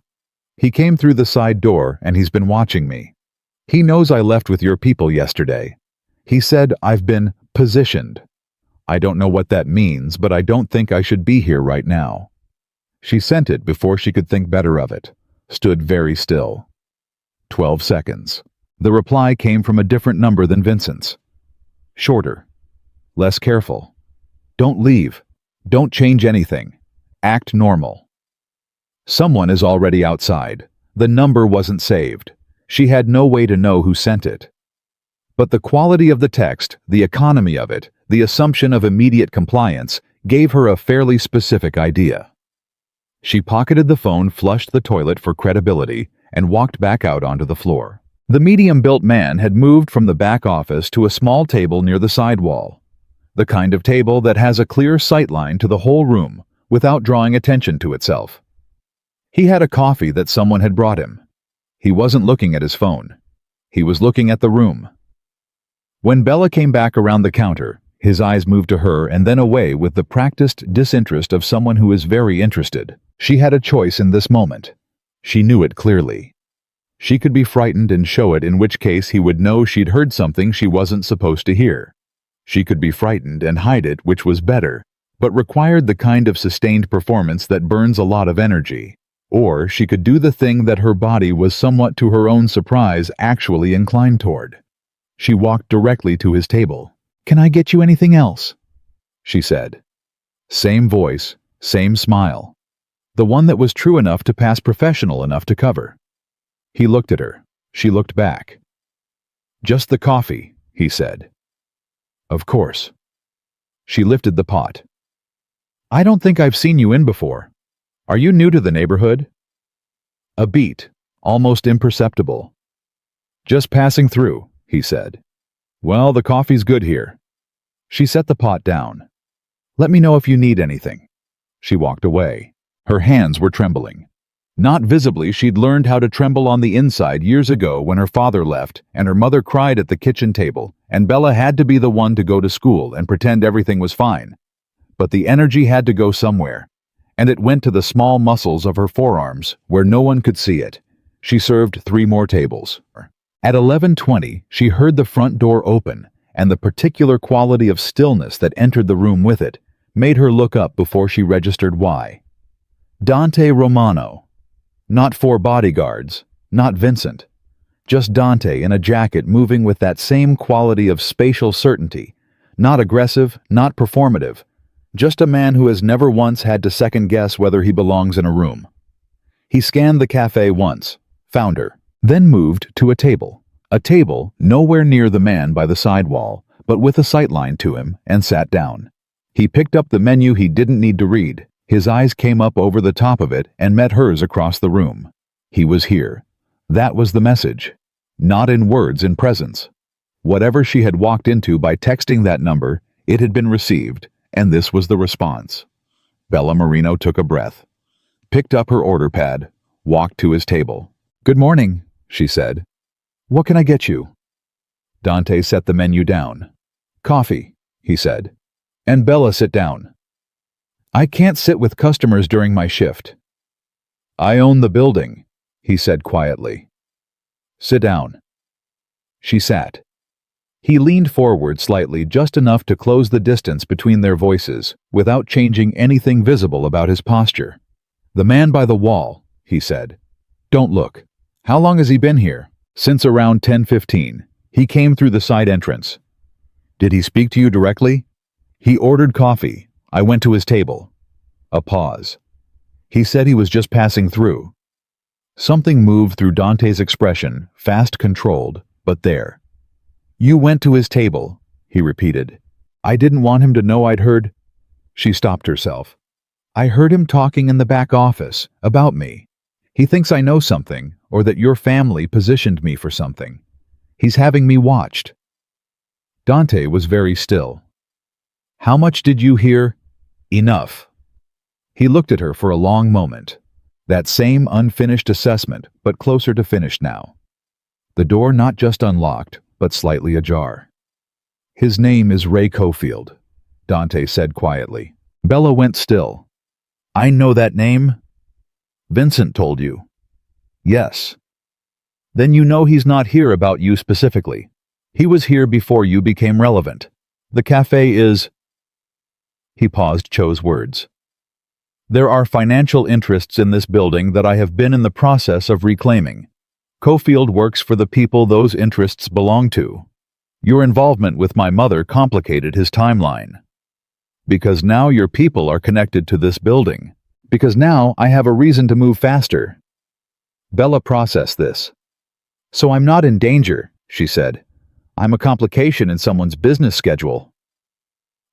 He came through the side door and he's been watching me. He knows I left with your people yesterday. He said I've been positioned. I don't know what that means, but I don't think I should be here right now." She sent it before she could think better of it, stood very still. 12 seconds. The reply came from a different number than Vincent's. Shorter. Less careful. "Don't leave. Don't change anything. Act normal." Someone is already outside. The number wasn't saved. She had no way to know who sent it. But the quality of the text, the economy of it, the assumption of immediate compliance, gave her a fairly specific idea. She pocketed the phone, flushed the toilet for credibility, and walked back out onto the floor. The medium-built man had moved from the back office to a small table near the side wall. The kind of table that has a clear sightline to the whole room without drawing attention to itself. He had a coffee that someone had brought him. He wasn't looking at his phone. He was looking at the room. When Bella came back around the counter, his eyes moved to her and then away with the practiced disinterest of someone who is very interested. She had a choice in this moment. She knew it clearly. She could be frightened and show it, in which case he would know she'd heard something she wasn't supposed to hear. She could be frightened and hide it, which was better, but required the kind of sustained performance that burns a lot of energy. Or she could do the thing that her body was, somewhat to her own surprise, actually inclined toward. She walked directly to his table. "Can I get you anything else?" she said. Same voice, same smile. The one that was true enough to pass professional enough to cover. He looked at her. She looked back. "Just the coffee," he said. "Of course." She lifted the pot. "I don't think I've seen you in before. Are you new to the neighborhood?" A beat, almost imperceptible. "Just passing through," he said. "Well, the coffee's good here." She set the pot down. "Let me know if you need anything." She walked away. Her hands were trembling. Not visibly, she'd learned how to tremble on the inside years ago when her father left and her mother cried at the kitchen table, and Bella had to be the one to go to school and pretend everything was fine. But the energy had to go somewhere, and it went to the small muscles of her forearms where no one could see it. She served 3 more tables. At 11:20, she heard the front door open, and the particular quality of stillness that entered the room with it made her look up before she registered why. Dante Romano. Not 4 bodyguards, not Vincent. Just Dante in a jacket moving with that same quality of spatial certainty. Not aggressive, not performative. Just a man who has never once had to second-guess whether he belongs in a room. He scanned the cafe once, found her, then moved to a table. A table nowhere near the man by the side wall, but with a sightline to him, and sat down. He picked up the menu he didn't need to read. His eyes came up over the top of it and met hers across the room. He was here. That was the message. Not in words, in presence. Whatever she had walked into by texting that number, it had been received, and this was the response. Bella Marino took a breath, picked up her order pad, walked to his table. "Good morning," she said. "What can I get you?" Dante set the menu down. "Coffee," he said. "And Bella, sit down." "I can't sit with customers during my shift." "I own the building," he said quietly. "Sit down." She sat. He leaned forward slightly, just enough to close the distance between their voices, without changing anything visible about his posture. "The man by the wall," he said. "Don't look. How long has he been here?" "Since around 10:15. He came through the side entrance." "Did he speak to you directly?" "He ordered coffee. I went to his table." A pause. "He said he was just passing through." Something moved through Dante's expression, fast, controlled, but there. "You went to his table," he repeated. "I didn't want him to know I'd heard—" She stopped herself. "I heard him talking in the back office, about me. He thinks I know something, or that your family positioned me for something. He's having me watched." Dante was very still. "How much did you hear?" "Enough." He looked at her for a long moment. That same unfinished assessment, but closer to finished now. The door not just unlocked, but slightly ajar. "His name is Ray Cofield," Dante said quietly. Bella went still. "I know that name." "Vincent told you." "Yes." "Then you know he's not here about you specifically. He was here before you became relevant. The cafe is—" He paused, chose words. "There are financial interests in this building that I have been in the process of reclaiming. Cofield works for the people those interests belong to. Your involvement with my mother complicated his timeline. Because now your people are connected to this building. Because now I have a reason to move faster." Bella processed this. "So I'm not in danger," she said. "I'm a complication in someone's business schedule."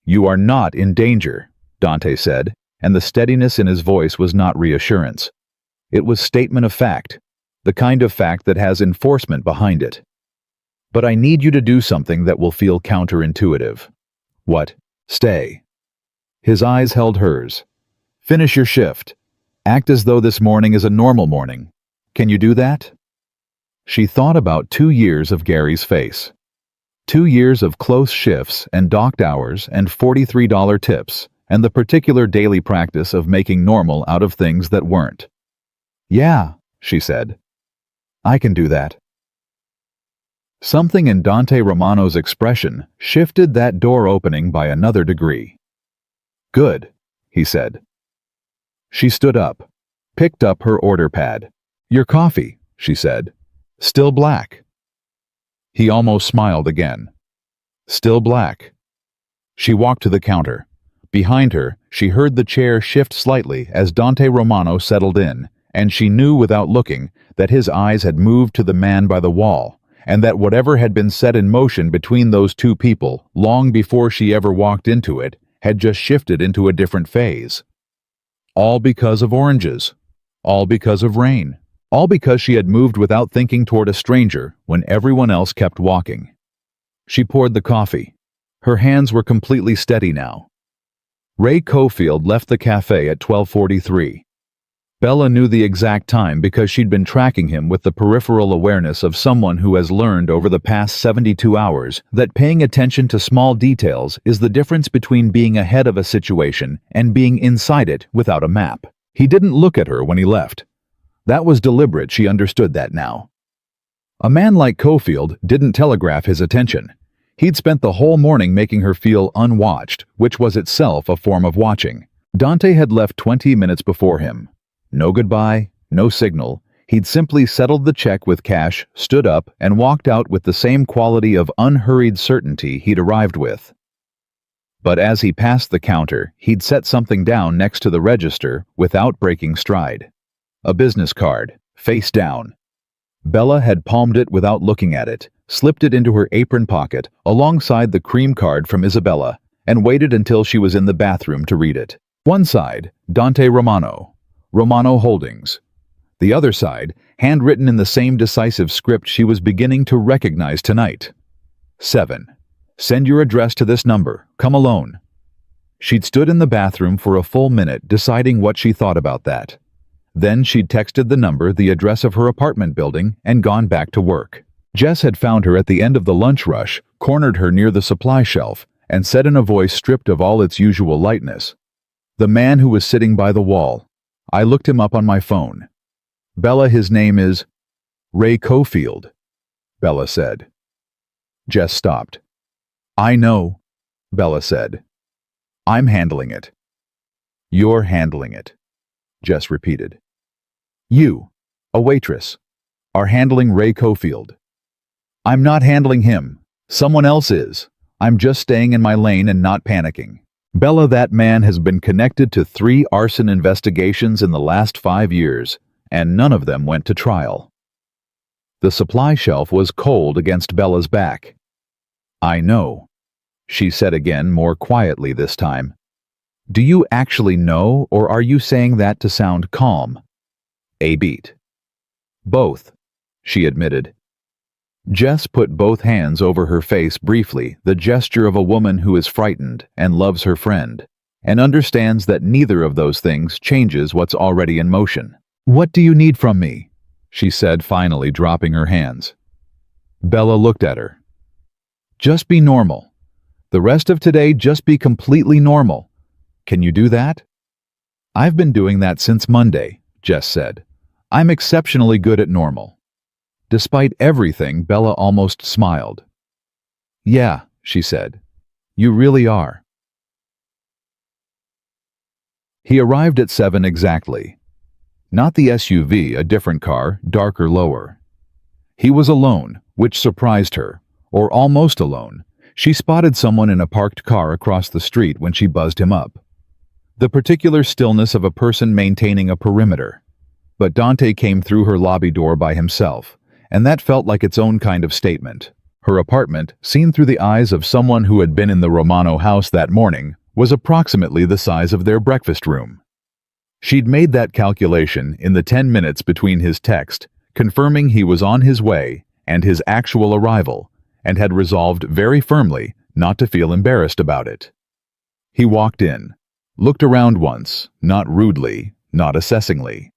"You are not in danger," Dante said, and the steadiness in his voice was not reassurance. It was statement of fact, the kind of fact that has enforcement behind it. "But I need you to do something that will feel counterintuitive." "What?" "Stay." His eyes held hers. "Finish your shift. Act as though this morning is a normal morning. Can you do that?" She thought about 2 years of Gary's face. 2 years of close shifts and docked hours and $43 tips, and the particular daily practice of making normal out of things that weren't. "Yeah," she said. "I can do that." Something in Dante Romano's expression shifted that door opening by another degree. "Good," he said. She stood up, picked up her order pad. "Your coffee," she said. "Still black." He almost smiled again. "Still black." She walked to the counter. Behind her, she heard the chair shift slightly as Dante Romano settled in, and she knew without looking that his eyes had moved to the man by the wall, and that whatever had been set in motion between those two people long before she ever walked into it had just shifted into a different phase. All because of oranges. All because of rain. All because she had moved without thinking toward a stranger when everyone else kept walking. She poured the coffee. Her hands were completely steady now. Ray Cofield left the cafe at 12:43. Bella knew the exact time because she'd been tracking him with the peripheral awareness of someone who has learned over the past 72 hours that paying attention to small details is the difference between being ahead of a situation and being inside it without a map. He didn't look at her when he left. That was deliberate, she understood that now. A man like Cofield didn't telegraph his attention. He'd spent the whole morning making her feel unwatched, which was itself a form of watching. Dante had left 20 minutes before him. No goodbye, no signal. He'd simply settled the check with cash, stood up, and walked out with the same quality of unhurried certainty he'd arrived with. But as he passed the counter, he'd set something down next to the register without breaking stride. A business card, face down. Bella had palmed it without looking at it, slipped it into her apron pocket alongside the cream card from Isabella, and waited until she was in the bathroom to read it. One side, Dante Romano Holdings. The other side, handwritten in the same decisive script she was beginning to recognize tonight. 7. Send your address to this number. Come alone. She'd stood in the bathroom for a full minute deciding what she thought about that. Then she'd texted the number, the address of her apartment building, and gone back to work. Jess had found her at the end of the lunch rush, cornered her near the supply shelf, and said in a voice stripped of all its usual lightness, "The man who was sitting by the wall. I looked him up on my phone. Bella, his name is Ray Cofield," Bella said. Jess stopped. "I know," Bella said. "I'm handling it." "You're handling it," Jess repeated. "You, a waitress, are handling Ray Cofield." "I'm not handling him. Someone else is. I'm just staying in my lane and not panicking." Bella, that man has been connected to 3 arson investigations in the last 5 years, and none of them went to trial. The supply shelf was cold against Bella's back. "I know," she said again, more quietly this time. "Do you actually know, or are you saying that to sound calm?" A beat. "Both," she admitted. Jess put both hands over her face briefly, the gesture of a woman who is frightened and loves her friend, and understands that neither of those things changes what's already in motion. "What do you need from me?" she said, finally dropping her hands. Bella looked at her. "Just be normal. The rest of today, just be completely normal. Can you do that?" "I've been doing that since Monday," Jess said. "I'm exceptionally good at normal." Despite everything, Bella almost smiled. "Yeah," she said. "You really are." He arrived at 7 exactly. Not the SUV, a different car, darker lower. He was alone, which surprised her, or almost alone. She spotted someone in a parked car across the street when she buzzed him up. The particular stillness of a person maintaining a perimeter. But Dante came through her lobby door by himself, and that felt like its own kind of statement. Her apartment, seen through the eyes of someone who had been in the Romano house that morning, was approximately the size of their breakfast room. She'd made that calculation in the 10 minutes between his text, confirming he was on his way, and his actual arrival, and had resolved very firmly not to feel embarrassed about it. He walked in, looked around once, not rudely, not assessingly.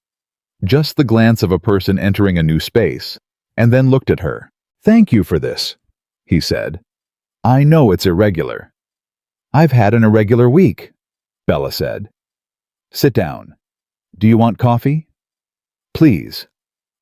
Just the glance of a person entering a new space, and then looked at her. "Thank you for this," he said. "I know it's irregular." "I've had an irregular week," Bella said. "Sit down. Do you want coffee?" "Please."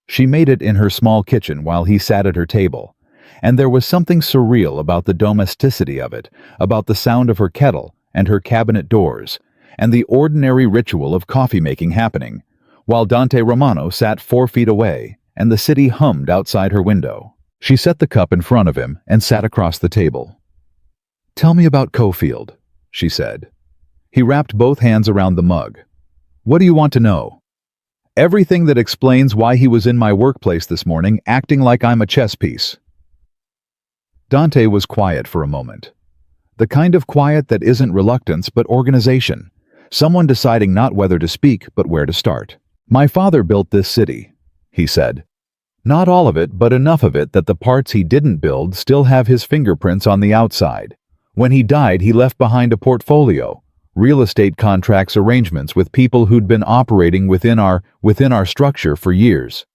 She made it in her small kitchen while he sat at her table, and there was something surreal about the domesticity of it, about the sound of her kettle and her cabinet doors, and the ordinary ritual of coffee-making happening, while Dante Romano sat 4 feet away, and the city hummed outside her window. She set the cup in front of him and sat across the table. "Tell me about Cofield," she said. He wrapped both hands around the mug. "What do you want to know?" "Everything that explains why he was in my workplace this morning acting like I'm a chess piece." Dante was quiet for a moment. The kind of quiet that isn't reluctance but organization. Someone deciding not whether to speak but where to start. "My father built this city," he said. "Not all of it, but enough of it that the parts he didn't build still have his fingerprints on the outside. When he died, he left behind a portfolio, real estate contracts arrangements with people who'd been operating within our structure for years.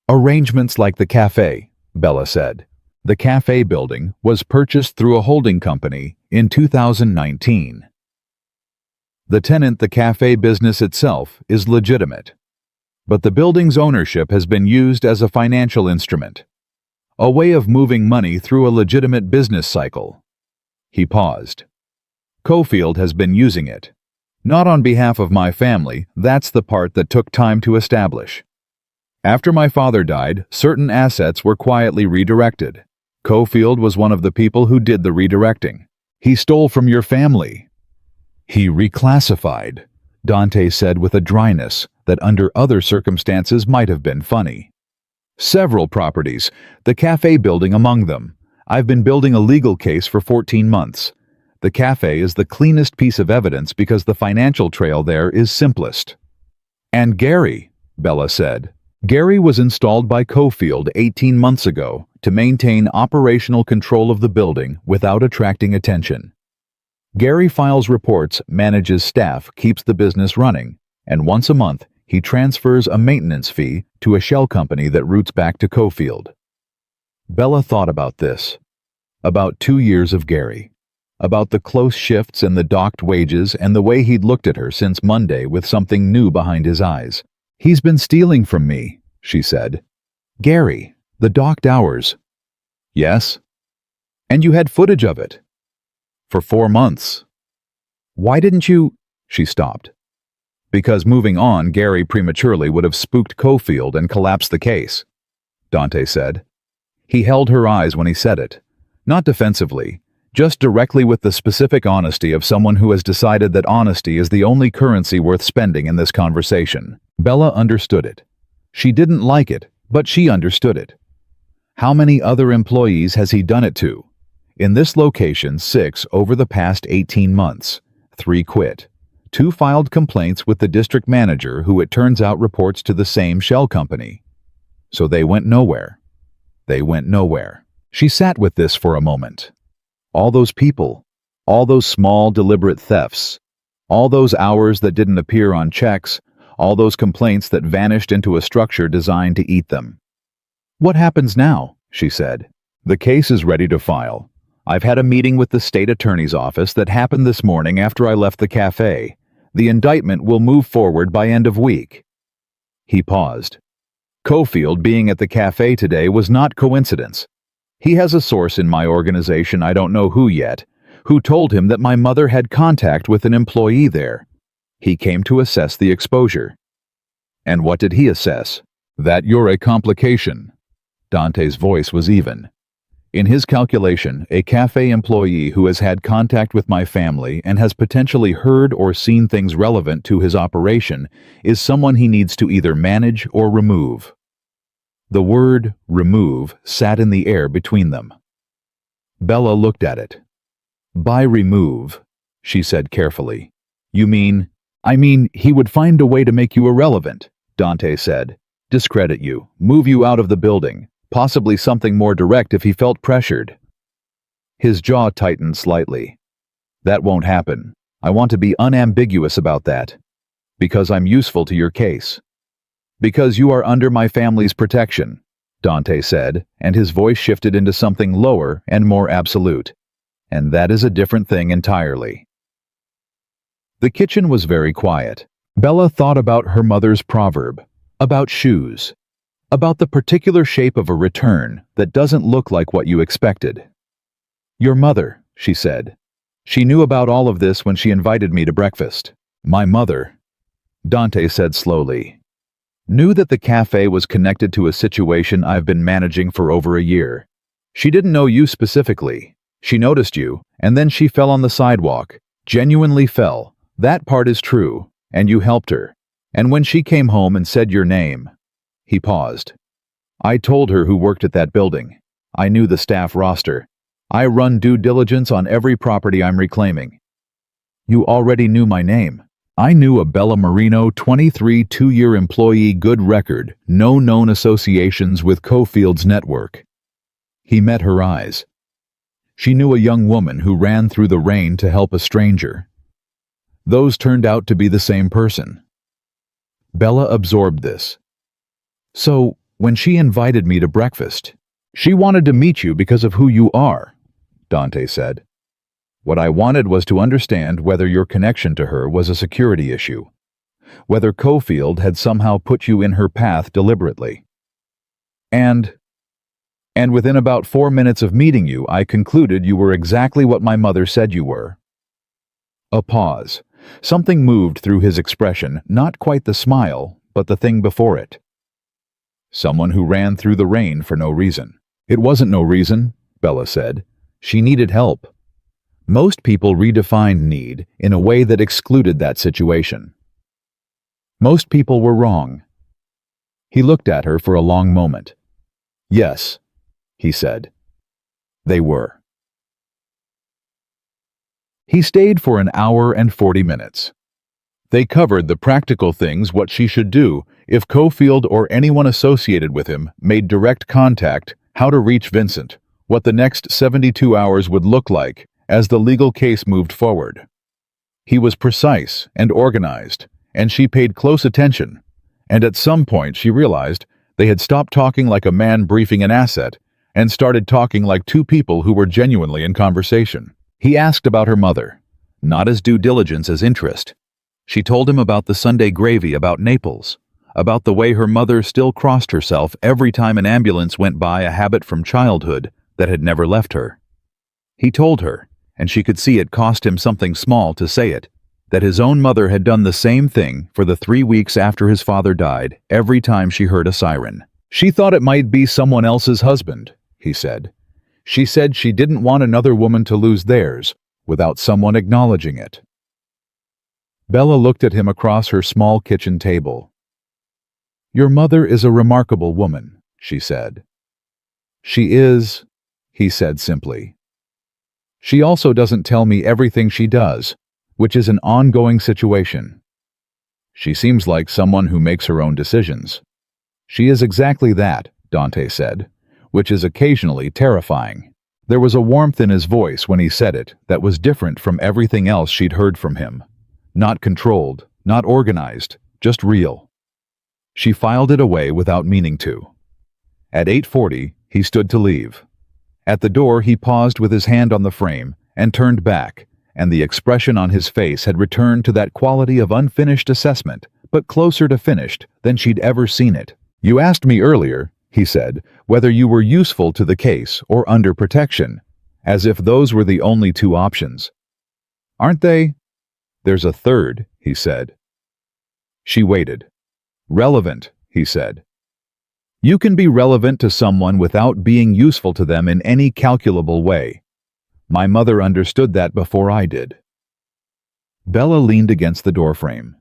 Arrangements like the cafe, Bella said. The cafe building was purchased through a holding company in 2019. The tenant, the cafe business itself, is legitimate. But the building's ownership has been used as a financial instrument, a way of moving money through a legitimate business cycle. He paused. Cofield has been using it. Not on behalf of my family, that's the part that took time to establish. After my father died, certain assets were quietly redirected. Cofield was one of the people who did the redirecting. He stole from your family. He reclassified, Dante said with a dryness that under other circumstances might have been funny. Several properties, the cafe building among them. I've been building a legal case for 14 months. The cafe is the cleanest piece of evidence because the financial trail there is simplest. And Gary, Bella said. Gary was installed by Cofield 18 months ago to maintain operational control of the building without attracting attention. Gary files reports, manages staff, keeps the business running, and once a month he transfers a maintenance fee to a shell company that routes back to Cofield. Bella thought about this. About 2 years of Gary. About the close shifts and the docked wages and the way he'd looked at her since Monday with something new behind his eyes. He's been stealing from me, she said. Gary, the docked hours. Yes. And you had footage of it. For 4 months. Why didn't you? She stopped. Because moving on, Gary prematurely would have spooked Cofield and collapsed the case, Dante said. He held her eyes when he said it. Not defensively, just directly with the specific honesty of someone who has decided that honesty is the only currency worth spending in this conversation. Bella understood it. She didn't like it, but she understood it. How many other employees has he done it to? In this location, 6 over the past 18 months. 3 quit. 2 filed complaints with the district manager who it turns out reports to the same shell company. So they went nowhere. They went nowhere. She sat with this for a moment. All those people, all those small deliberate thefts, all those hours that didn't appear on checks, all those complaints that vanished into a structure designed to eat them. What happens now? She said. The case is ready to file. I've had a meeting with the state attorney's office that happened this morning after I left the cafe. The indictment will move forward by end of week. He paused. Cofield being at the cafe today was not coincidence. He has a source in my organization, I don't know who yet, who told him that my mother had contact with an employee there. He came to assess the exposure. And what did he assess? That you're a complication. Dante's voice was even. In his calculation, a cafe employee who has had contact with my family and has potentially heard or seen things relevant to his operation is someone he needs to either manage or remove. The word remove sat in the air between them. Bella looked at it. By remove, she said carefully. You mean? I mean, he would find a way to make you irrelevant, Dante said. Discredit you, move you out of the building, possibly something more direct if he felt pressured. His jaw tightened slightly. That won't happen. I want to be unambiguous about that. Because I'm useful to your case. Because you are under my family's protection, Dante said, and his voice shifted into something lower and more absolute. And that is a different thing entirely. The kitchen was very quiet. Bella thought about her mother's proverb, about shoes, about the particular shape of a return that doesn't look like what you expected. Your mother, she said. She knew about all of this when she invited me to breakfast. My mother, Dante said slowly, knew that the cafe was connected to a situation I've been managing for over a year. She didn't know you specifically. She noticed you, and then she fell on the sidewalk. Genuinely fell. That part is true, and you helped her. And when she came home and said your name, he paused. I told her who worked at that building. I knew the staff roster. I run due diligence on every property I'm reclaiming. You already knew my name. I knew a Bella Marino 23 two-year employee good record, no known associations with Cofield's network. He met her eyes. She knew a young woman who ran through the rain to help a stranger. Those turned out to be the same person. Bella absorbed this. So, when she invited me to breakfast, she wanted to meet you because of who you are, Dante said. What I wanted was to understand whether your connection to her was a security issue, whether Cofield had somehow put you in her path deliberately. And within about 4 minutes of meeting you, I concluded you were exactly what my mother said you were. A pause. Something moved through his expression, not quite the smile, but the thing before it. Someone who ran through the rain for no reason. It wasn't no reason, Bella said. She needed help. Most people redefined need in a way that excluded that situation. Most people were wrong. He looked at her for a long moment. Yes, he said. They were. He stayed for an hour and 40 minutes. They covered the practical things, what she should do if Cofield or anyone associated with him made direct contact, how to reach Vincent, what the next 72 hours would look like as the legal case moved forward. He was precise and organized, and she paid close attention, and at some point she realized they had stopped talking like a man briefing an asset and started talking like two people who were genuinely in conversation. He asked about her mother, not as due diligence as interest. She told him about the Sunday gravy, about Naples, about the way her mother still crossed herself every time an ambulance went by, a habit from childhood that had never left her. He told her, and she could see it cost him something small to say it, that his own mother had done the same thing for the 3 weeks after his father died, every time she heard a siren. She thought it might be someone else's husband, he said. She said she didn't want another woman to lose theirs without someone acknowledging it. Bella looked at him across her small kitchen table. Your mother is a remarkable woman, she said. She is, he said simply. She also doesn't tell me everything she does, which is an ongoing situation. She seems like someone who makes her own decisions. She is exactly that, Dante said, which is occasionally terrifying. There was a warmth in his voice when he said it that was different from everything else she'd heard from him. Not controlled, not organized, just real. She filed it away without meaning to. At 8:40, he stood to leave. At the door, he paused with his hand on the frame and turned back, and the expression on his face had returned to that quality of unfinished assessment, but closer to finished than she'd ever seen it. You asked me earlier, he said, whether you were useful to the case or under protection, as if those were the only two options. Aren't they? There's a third, he said. She waited. Relevant, he said. You can be relevant to someone without being useful to them in any calculable way. My mother understood that before I did. Bella leaned against the doorframe.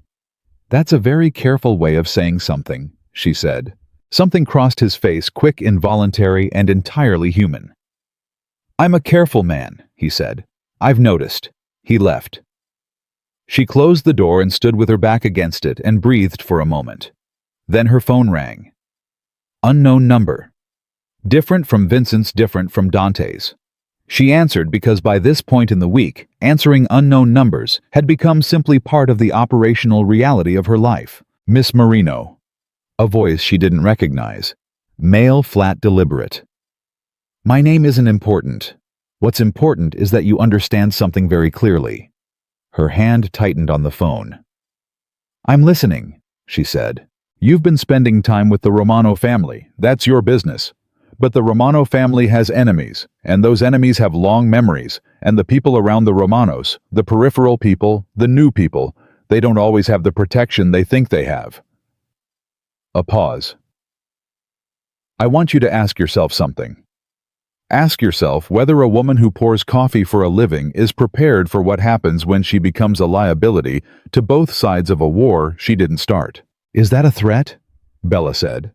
That's a very careful way of saying something, she said. Something crossed his face, quick, involuntary, and entirely human. I'm a careful man, he said. I've noticed. He left. She closed the door and stood with her back against it and breathed for a moment. Then her phone rang. Unknown number. Different from Vincent's, different from Dante's. She answered because by this point in the week, answering unknown numbers had become simply part of the operational reality of her life. Miss Marino. A voice she didn't recognize. Male, flat, deliberate. My name isn't important. What's important is that you understand something very clearly. Her hand tightened on the phone. I'm listening, she said. You've been spending time with the Romano family. That's your business. But the Romano family has enemies, and those enemies have long memories, and the people around the Romanos, the peripheral people, the new people, they don't always have the protection they think they have. A pause. I want you to ask yourself something. Ask yourself whether a woman who pours coffee for a living is prepared for what happens when she becomes a liability to both sides of a war she didn't start. Is that a threat? Bella said.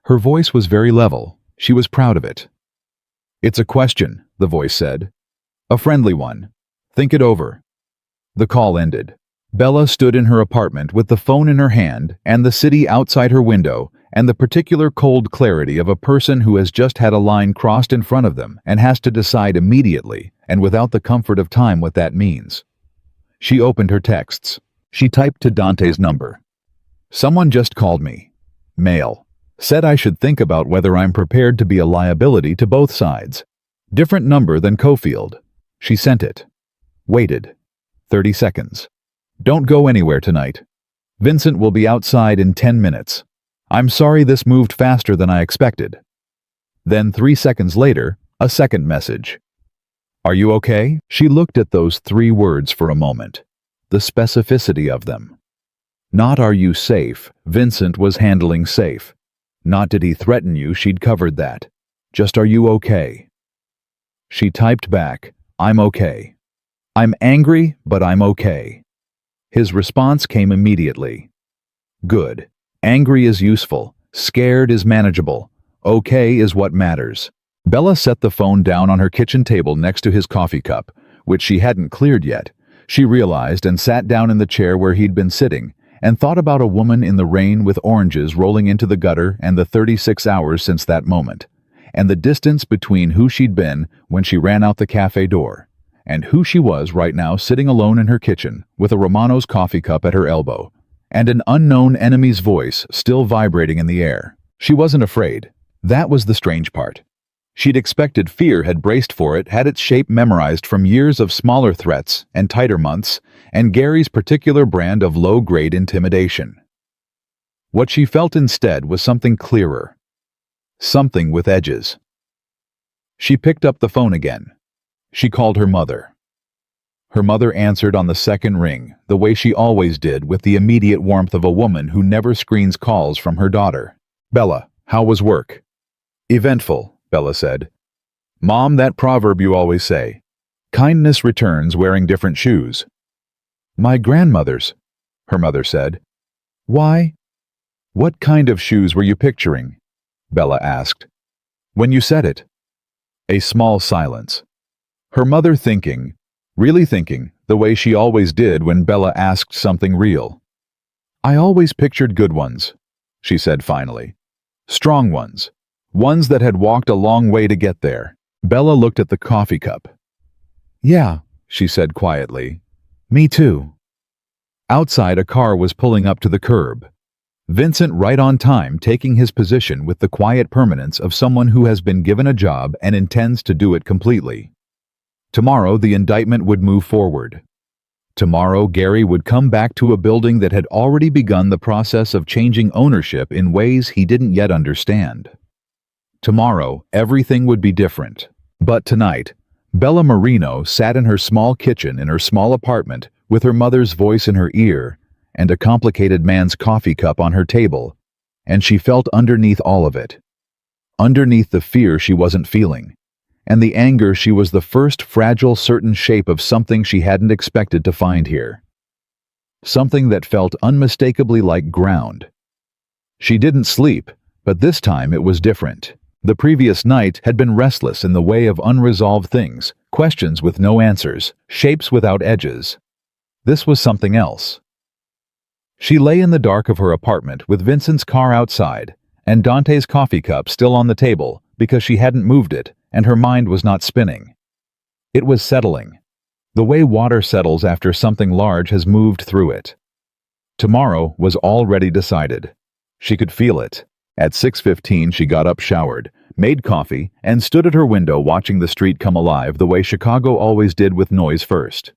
Her voice was very level. She was proud of it. It's a question, the voice said. A friendly one. Think it over. The call ended. Bella stood in her apartment with the phone in her hand and the city outside her window and the particular cold clarity of a person who has just had a line crossed in front of them and has to decide immediately and without the comfort of time what that means. She opened her texts. She typed to Dante's number. Someone just called me. Male. Said I should think about whether I'm prepared to be a liability to both sides. Different number than Cofield. She sent it. Waited. 30 seconds. Don't go anywhere tonight. Vincent will be outside in 10 minutes. I'm sorry this moved faster than I expected. Then 3 seconds later, a second message. Are you okay? She looked at those 3 words for a moment. The specificity of them. Not are you safe, Vincent was handling safe. Not did he threaten you, she'd covered that. Just are you okay? She typed back, I'm okay. I'm angry, but I'm okay. His response came immediately. Good. Angry is useful. Scared is manageable. Okay is what matters. Bella set the phone down on her kitchen table next to his coffee cup, which she hadn't cleared yet. She realized and sat down in the chair where he'd been sitting, and thought about a woman in the rain with oranges rolling into the gutter and the 36 hours since that moment, and the distance between who she'd been when she ran out the cafe door, and who she was right now sitting alone in her kitchen with a Romano's coffee cup at her elbow, and an unknown enemy's voice still vibrating in the air. She wasn't afraid. That was the strange part. She'd expected fear had braced for it, had its shape memorized from years of smaller threats and tighter months, and Gary's particular brand of low-grade intimidation. What she felt instead was something clearer. Something with edges. She picked up the phone again. She called her mother. Her mother answered on the second ring, the way she always did, with the immediate warmth of a woman who never screens calls from her daughter. Bella, how was work? Eventful, Bella said. Mom, that proverb you always say. Kindness returns wearing different shoes. My grandmother's, her mother said. Why? What kind of shoes were you picturing? Bella asked. When you said it. A small silence. Her mother thinking, really thinking, the way she always did when Bella asked something real. I always pictured good ones, she said finally. Strong ones. Ones that had walked a long way to get there. Bella looked at the coffee cup. Yeah, she said quietly. Me too. Outside, a car was pulling up to the curb. Vincent right on time, taking his position with the quiet permanence of someone who has been given a job and intends to do it completely. Tomorrow, the indictment would move forward. Tomorrow, Gary would come back to a building that had already begun the process of changing ownership in ways he didn't yet understand. Tomorrow, everything would be different. But tonight, Bella Marino sat in her small kitchen in her small apartment with her mother's voice in her ear and a complicated man's coffee cup on her table, and she felt underneath all of it. Underneath the fear she wasn't feeling, and the anger she was the first fragile certain shape of something she hadn't expected to find here. Something that felt unmistakably like ground. She didn't sleep, but this time it was different. The previous night had been restless in the way of unresolved things, questions with no answers, shapes without edges. This was something else. She lay in the dark of her apartment with Vincent's car outside and Dante's coffee cup still on the table because she hadn't moved it and her mind was not spinning. It was settling, the way water settles after something large has moved through it. Tomorrow was already decided. She could feel it. At 6:15 she got up, showered, made coffee, and stood at her window watching the street come alive the way Chicago always did, with noise first.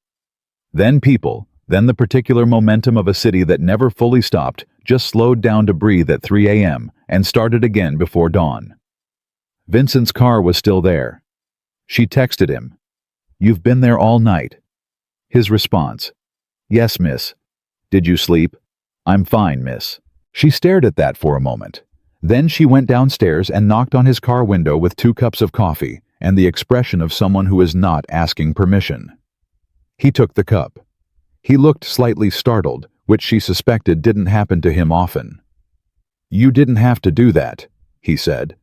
Then people, then the particular momentum of a city that never fully stopped, just slowed down to breathe at 3 a.m. and started again before dawn. Vincent's car was still there. She texted him, "You've been there all night." His response, "Yes, miss. Did you sleep?" "I'm fine, miss." She stared at that for a moment. Then she went downstairs and knocked on his car window with 2 cups of coffee and the expression of someone who is not asking permission. He took the cup. He looked slightly startled, which she suspected didn't happen to him often. "You didn't have to do that," he said.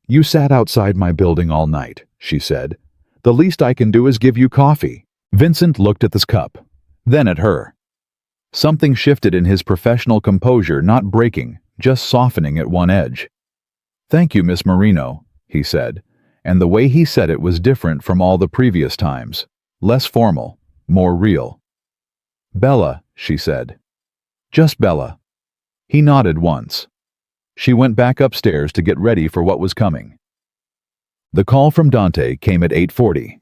"You sat outside my building all night," she said. "The least I can do is give you coffee." Vincent looked at this cup, then at her. Something shifted in his professional composure, not breaking, just softening at one edge. "Thank you, Miss Marino," he said, and the way he said it was different from all the previous times, less formal, more real. Bella, she said. Just Bella. He nodded once. She went back upstairs to get ready for what was coming. The call from Dante came at 8:40.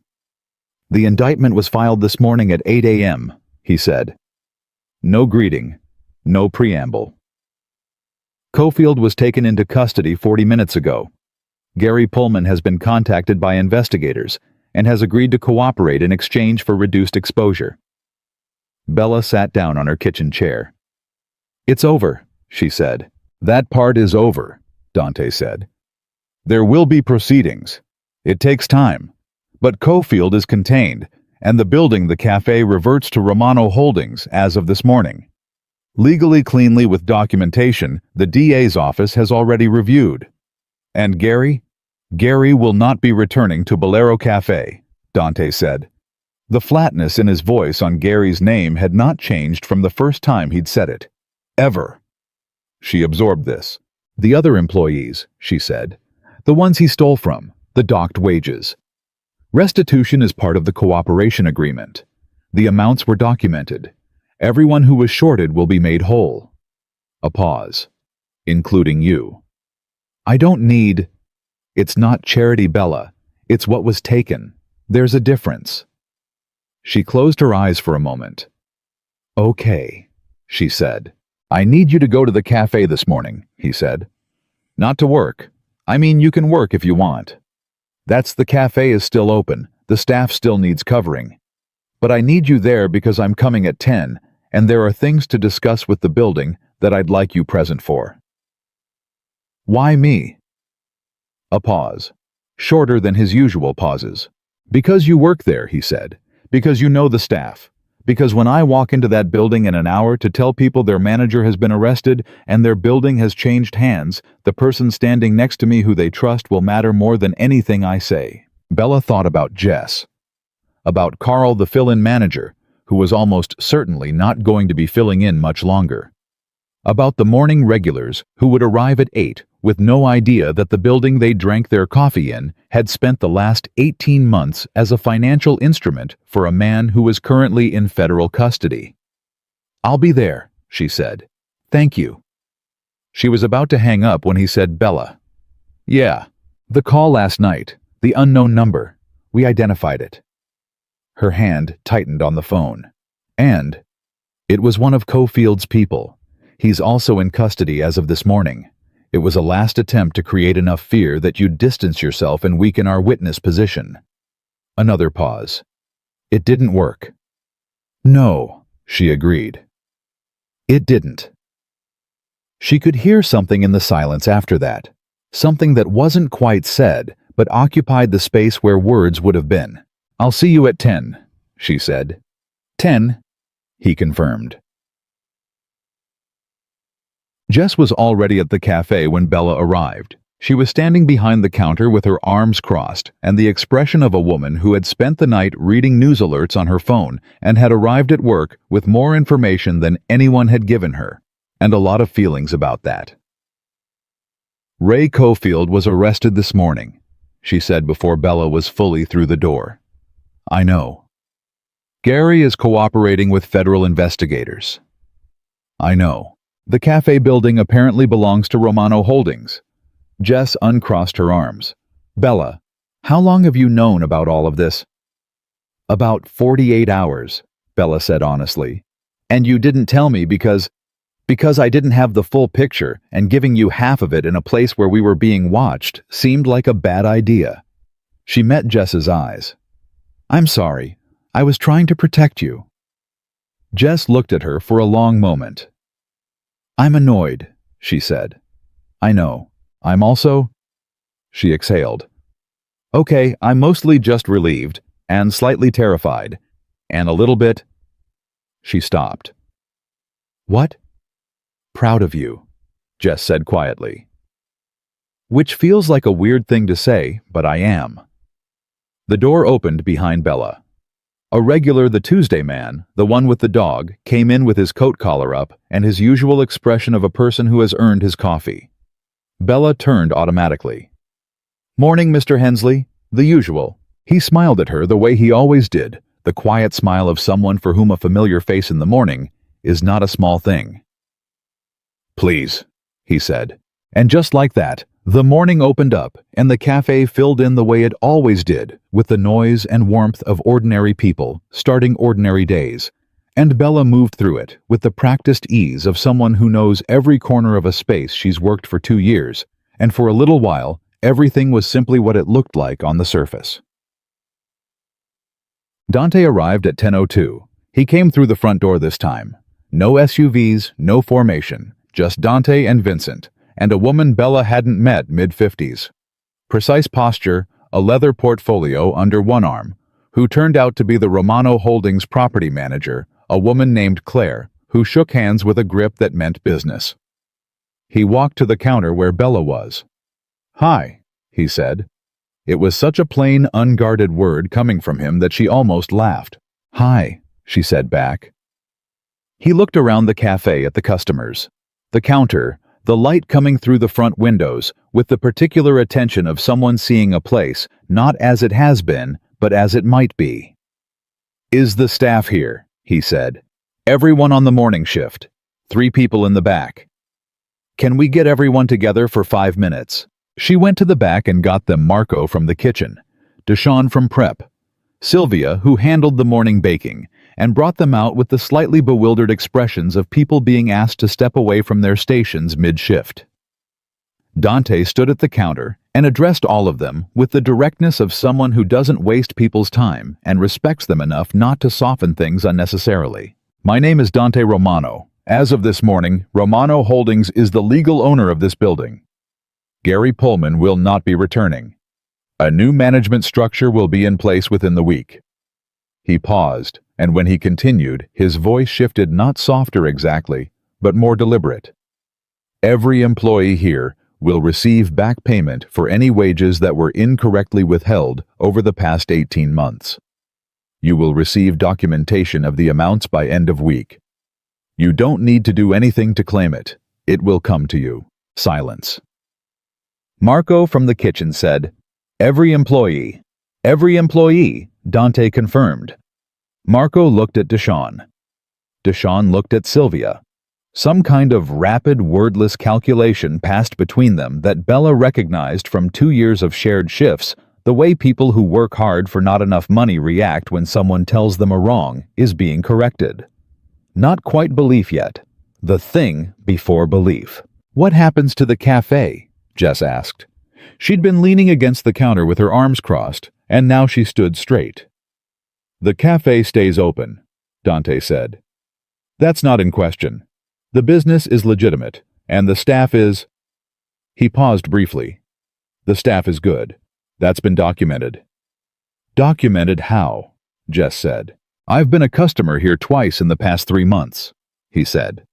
The indictment was filed this morning at 8 a.m., he said. No greeting, no preamble. Cofield was taken into custody 40 minutes ago. Gary Pullman has been contacted by investigators and has agreed to cooperate in exchange for reduced exposure. Bella sat down on her kitchen chair. It's over, she said. That part is over, Dante said. There will be proceedings. It takes time. But Cofield is contained, and the building, the cafe, reverts to Romano Holdings as of this morning. Legally, cleanly, with documentation, the DA's office has already reviewed. And Gary? Gary will not be returning to Bolero Cafe, Dante said. The flatness in his voice on Gary's name had not changed from the first time he'd said it. Ever. She absorbed this. The other employees, she said. The ones he stole from, the docked wages. Restitution is part of the cooperation agreement. The amounts were documented. Everyone who was shorted will be made whole. A pause. Including you. I don't need... It's not charity, Bella. It's what was taken. There's a difference. She closed her eyes for a moment. Okay, she said. I need you to go to the cafe this morning, he said. Not to work. I mean, you can work if you want. The cafe is still open. The staff still needs covering. But I need you there because I'm coming at 10, and there are things to discuss with the building that I'd like you present for. Why me? A pause. Shorter than his usual pauses. Because you work there, he said. Because you know the staff. Because when I walk into that building in an hour to tell people their manager has been arrested and their building has changed hands, the person standing next to me who they trust will matter more than anything I say. Bella thought about Jess. About Carl, the fill-in manager, who was almost certainly not going to be filling in much longer. About the morning regulars who would arrive at 8 with no idea that the building they drank their coffee in had spent the last 18 months as a financial instrument for a man who was currently in federal custody. I'll be there, she said. Thank you. She was about to hang up when he said, Bella. Yeah, the call last night, the unknown number. We identified it. Her hand tightened on the phone. And it was one of Cofield's people. He's also in custody as of this morning. It was a last attempt to create enough fear that you'd distance yourself and weaken our witness position. Another pause. It didn't work. No, she agreed. It didn't. She could hear something in the silence after that. Something that wasn't quite said, but occupied the space where words would have been. I'll see you at 10, she said. 10, he confirmed. Jess was already at the cafe when Bella arrived. She was standing behind the counter with her arms crossed and the expression of a woman who had spent the night reading news alerts on her phone and had arrived at work with more information than anyone had given her, and a lot of feelings about that. Ray Cofield was arrested this morning, she said before Bella was fully through the door. I know. Gary is cooperating with federal investigators. I know. The cafe building apparently belongs to Romano Holdings. Jess uncrossed her arms. Bella, how long have you known about all of this? About 48 hours, Bella said honestly. And you didn't tell me because I didn't have the full picture, and giving you half of it in a place where we were being watched seemed like a bad idea. She met Jess's eyes. I'm sorry. I was trying to protect you. Jess looked at her for a long moment. I'm annoyed, she said. I know. I'm also... She exhaled. Okay, I'm mostly just relieved, and slightly terrified, and a little bit... She stopped. What? Proud of you, Jess said quietly. Which feels like a weird thing to say, but I am. The door opened behind Bella. A regular the Tuesday man, the one with the dog, came in with his coat collar up and his usual expression of a person who has earned his coffee. Bella turned automatically. Morning, Mr. Hensley. The usual. He smiled at her the way he always did, The quiet smile of someone for whom a familiar face in the morning is not a small thing. "Please," he said. And just like that, the morning opened up and the cafe filled in the way it always did, with the noise and warmth of ordinary people starting ordinary days. And Bella moved through it with the practiced ease of someone who knows every corner of a space she's worked for 2 years, and for a little while, everything was simply what it looked like on the surface. Dante arrived at 10:02. He came through the front door this time. No SUVs, no formation, just Dante and Vincent, and a woman Bella hadn't met mid-50s. Precise posture, a leather portfolio under one arm, who turned out to be the Romano Holdings property manager, a woman named Claire, who shook hands with a grip that meant business. He walked to the counter where Bella was. "Hi," he said. It was such a plain, unguarded word coming from him that she almost laughed. "Hi," she said back. He looked around the cafe at the customers. The counter, the light coming through the front windows, with the particular attention of someone seeing a place, not as it has been, but as it might be. "Is the staff here?" he said. "Everyone on the morning shift. 3 people in the back. Can we get everyone together for 5 minutes? She went to the back and got them Marco from the kitchen, Deshawn from prep, Sylvia, who handled the morning baking, and brought them out with the slightly bewildered expressions of people being asked to step away from their stations mid-shift. Dante stood at the counter and addressed all of them with the directness of someone who doesn't waste people's time and respects them enough not to soften things unnecessarily. "My name is Dante Romano. As of this morning, Romano Holdings is the legal owner of this building. Gary Pullman will not be returning. A new management structure will be in place within the week." He paused, and when he continued, his voice shifted not softer exactly, but more deliberate. "Every employee here will receive back payment for any wages that were incorrectly withheld over the past 18 months. You will receive documentation of the amounts by end of week. You don't need to do anything to claim it. It will come to you." Silence. Marco from the kitchen said, "Every employee." "Every employee," Dante confirmed. Marco looked at Deshawn. Deshawn looked at Sylvia. Some kind of rapid, wordless calculation passed between them that Bella recognized from 2 years of shared shifts. The way people who work hard for not enough money react when someone tells them a wrong is being corrected. Not quite belief yet. The thing before belief. "What happens to the cafe?" Jess asked. She'd been leaning against the counter with her arms crossed, and now she stood straight. "The cafe stays open," Dante said. "That's not in question. The business is legitimate, and the staff is—" He paused briefly. "The staff is good. That's been documented." "Documented how?" Jess said. "I've been a customer here twice in the past 3 months," he said.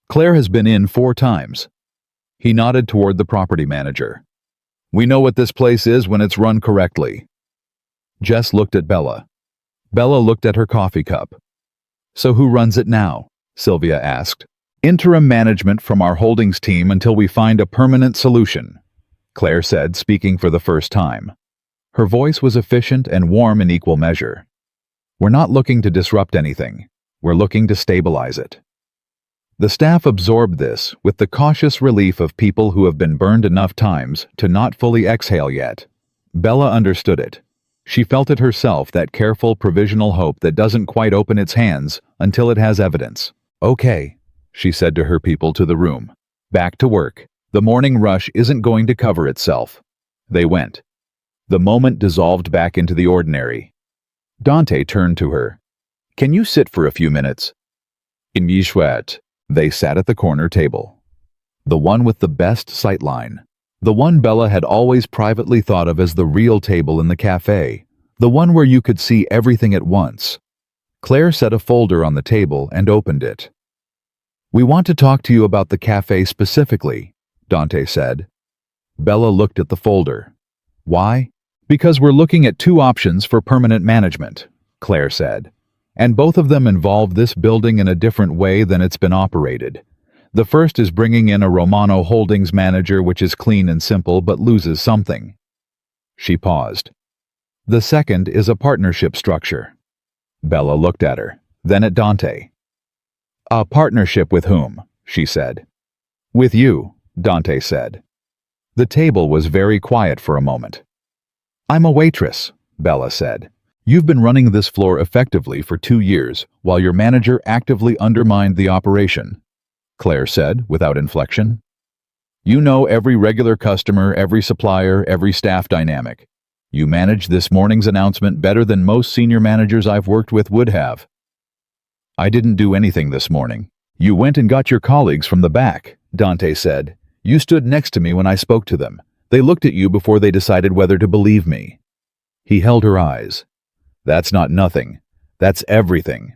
"Claire has been in 4 times. He nodded toward the property manager. "We know what this place is when it's run correctly." Jess looked at Bella. Bella looked at her coffee cup. "So who runs it now?" Sylvia asked. "Interim management from our holdings team until we find a permanent solution," Claire said, speaking for the first time. Her voice was efficient and warm in equal measure. "We're not looking to disrupt anything. We're looking to stabilize it." The staff absorbed this with the cautious relief of people who have been burned enough times to not fully exhale yet. Bella understood it. She felt it herself, that careful, provisional hope that doesn't quite open its hands until it has evidence. "Okay," she said to her people to the room. "Back to work. The morning rush isn't going to cover itself." They went. The moment dissolved back into the ordinary. Dante turned to her. "Can you sit for a few minutes?" In Yishwet, they sat at the corner table. The one with the best sightline. The one Bella had always privately thought of as the real table in the cafe. The one where you could see everything at once. Claire set a folder on the table and opened it. "We want to talk to you about the cafe specifically," Dante said. Bella looked at the folder. "Why?" "Because we're looking at 2 options for permanent management," Claire said. "And both of them involve this building in a different way than it's been operated. The first is bringing in a Romano Holdings manager, which is clean and simple but loses something." She paused. "The second is a partnership structure." Bella looked at her, then at Dante. A partnership with whom? She said. With you, Dante said. The table was very quiet for a moment. I'm a waitress, Bella said. You've been running this floor effectively for 2 years, while your manager actively undermined the operation, Claire said without inflection. You know every regular customer, every supplier, every staff dynamic. You managed this morning's announcement better than most senior managers I've worked with would have. I didn't do anything this morning. You went and got your colleagues from the back, Dante said. You stood next to me when I spoke to them. They looked at you before they decided whether to believe me. He held her eyes. That's not nothing. That's everything.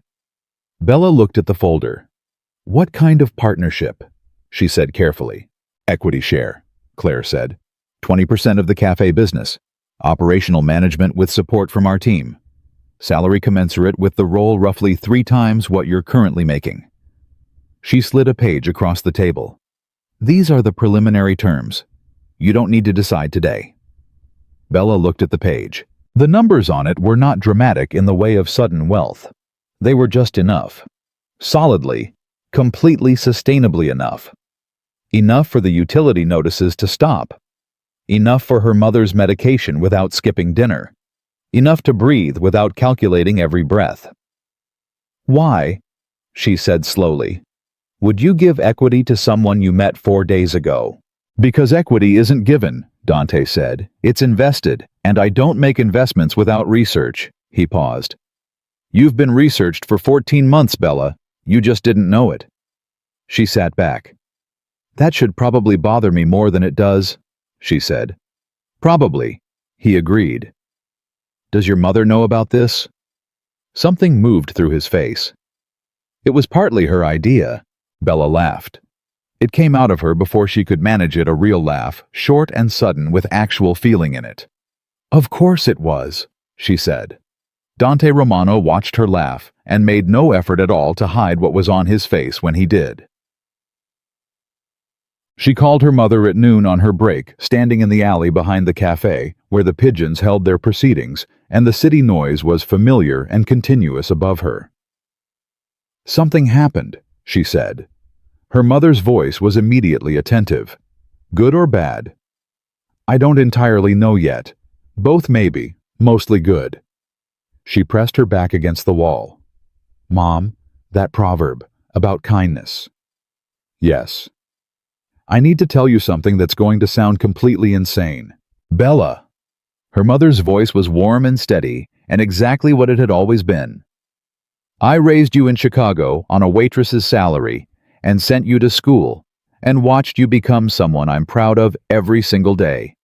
Bella looked at the folder. What kind of partnership? She said carefully. Equity share, Claire said. 20% of the cafe business. Operational management with support from our team. Salary commensurate with the role roughly 3 times what you're currently making. She slid a page across the table. These are the preliminary terms. You don't need to decide today. Bella looked at the page. The numbers on it were not dramatic in the way of sudden wealth. They were just enough. Solidly, completely sustainably enough. Enough for the utility notices to stop. Enough for her mother's medication without skipping dinner. Enough to breathe without calculating every breath. Why, she said slowly, would you give equity to someone you met 4 days ago? Because equity isn't given, Dante said. It's invested, and I don't make investments without research. He paused. You've been researched for 14 months, Bella. You just didn't know it. She sat back. That should probably bother me more than it does, she said. Probably, he agreed. Does your mother know about this? Something moved through his face. It was partly her idea. Bella laughed. It came out of her before she could manage it, a real laugh, short and sudden with actual feeling in it. Of course it was, she said. Dante Romano watched her laugh and made no effort at all to hide what was on his face when he did. She called her mother at noon on her break, standing in the alley behind the cafe, where the pigeons held their proceedings, and the city noise was familiar and continuous above her. Something happened, she said. Her mother's voice was immediately attentive. Good or bad? I don't entirely know yet. Both maybe, mostly good. She pressed her back against the wall. Mom, that proverb, about kindness. Yes. I need to tell you something that's going to sound completely insane. Bella. Her mother's voice was warm and steady, and exactly what it had always been. I raised you in Chicago on a waitress's salary, and sent you to school, and watched you become someone I'm proud of every single day.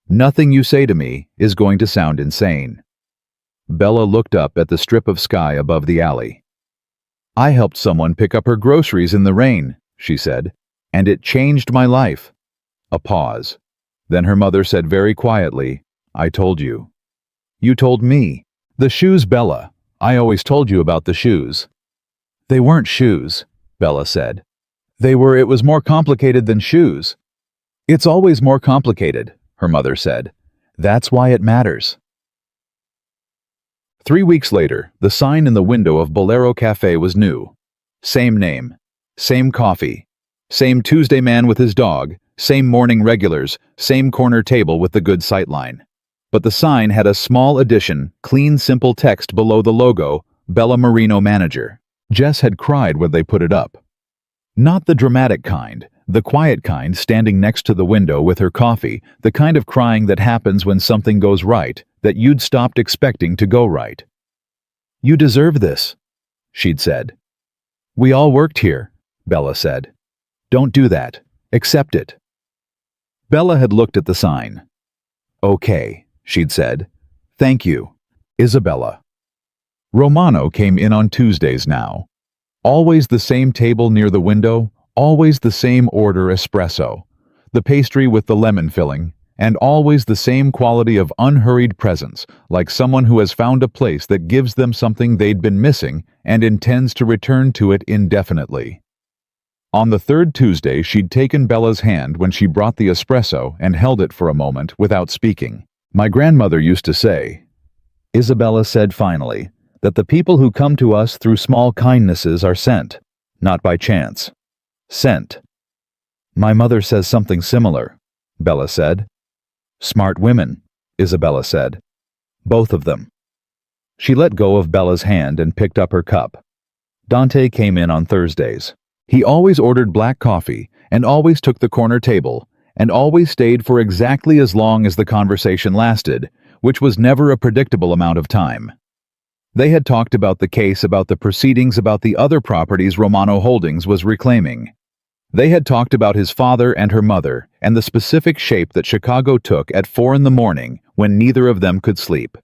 Nothing you say to me is going to sound insane. Bella looked up at the strip of sky above the alley. I helped someone pick up her groceries in the rain, she said, and it changed my life. A pause. Then her mother said very quietly, I told you. You told me. The shoes, Bella. I always told you about the shoes. They weren't shoes, Bella said. It was more complicated than shoes. It's always more complicated, her mother said. That's why it matters. 3 weeks later, the sign in the window of Bolero Cafe was new. Same name, same coffee, same Tuesday man with his dog, same morning regulars, same corner table with the good sightline. But the sign had a small addition, clean, simple text below the logo, Bella Marino Manager. Jess had cried when they put it up. Not the dramatic kind, the quiet kind standing next to the window with her coffee, the kind of crying that happens when something goes right, that you'd stopped expecting to go right. You deserve this, she'd said. We all worked here, Bella said. Don't do that. Accept it. Bella had looked at the sign. Okay, she'd said. Thank you, Isabella. Romano came in on Tuesdays now. Always the same table near the window, always the same order espresso, the pastry with the lemon filling, and always the same quality of unhurried presence, like someone who has found a place that gives them something they'd been missing and intends to return to it indefinitely. On the 3rd Tuesday, she'd taken Bella's hand when she brought the espresso and held it for a moment without speaking. My grandmother used to say, Isabella said finally, that the people who come to us through small kindnesses are sent, not by chance. Sent. My mother says something similar, Bella said. Smart women, Isabella said. Both of them. She let go of Bella's hand and picked up her cup. Dante came in on Thursdays. He always ordered black coffee and always took the corner table and always stayed for exactly as long as the conversation lasted, which was never a predictable amount of time. They had talked about the case, about the proceedings, about the other properties Romano Holdings was reclaiming. They had talked about his father and her mother and the specific shape that Chicago took at 4 a.m. when neither of them could sleep.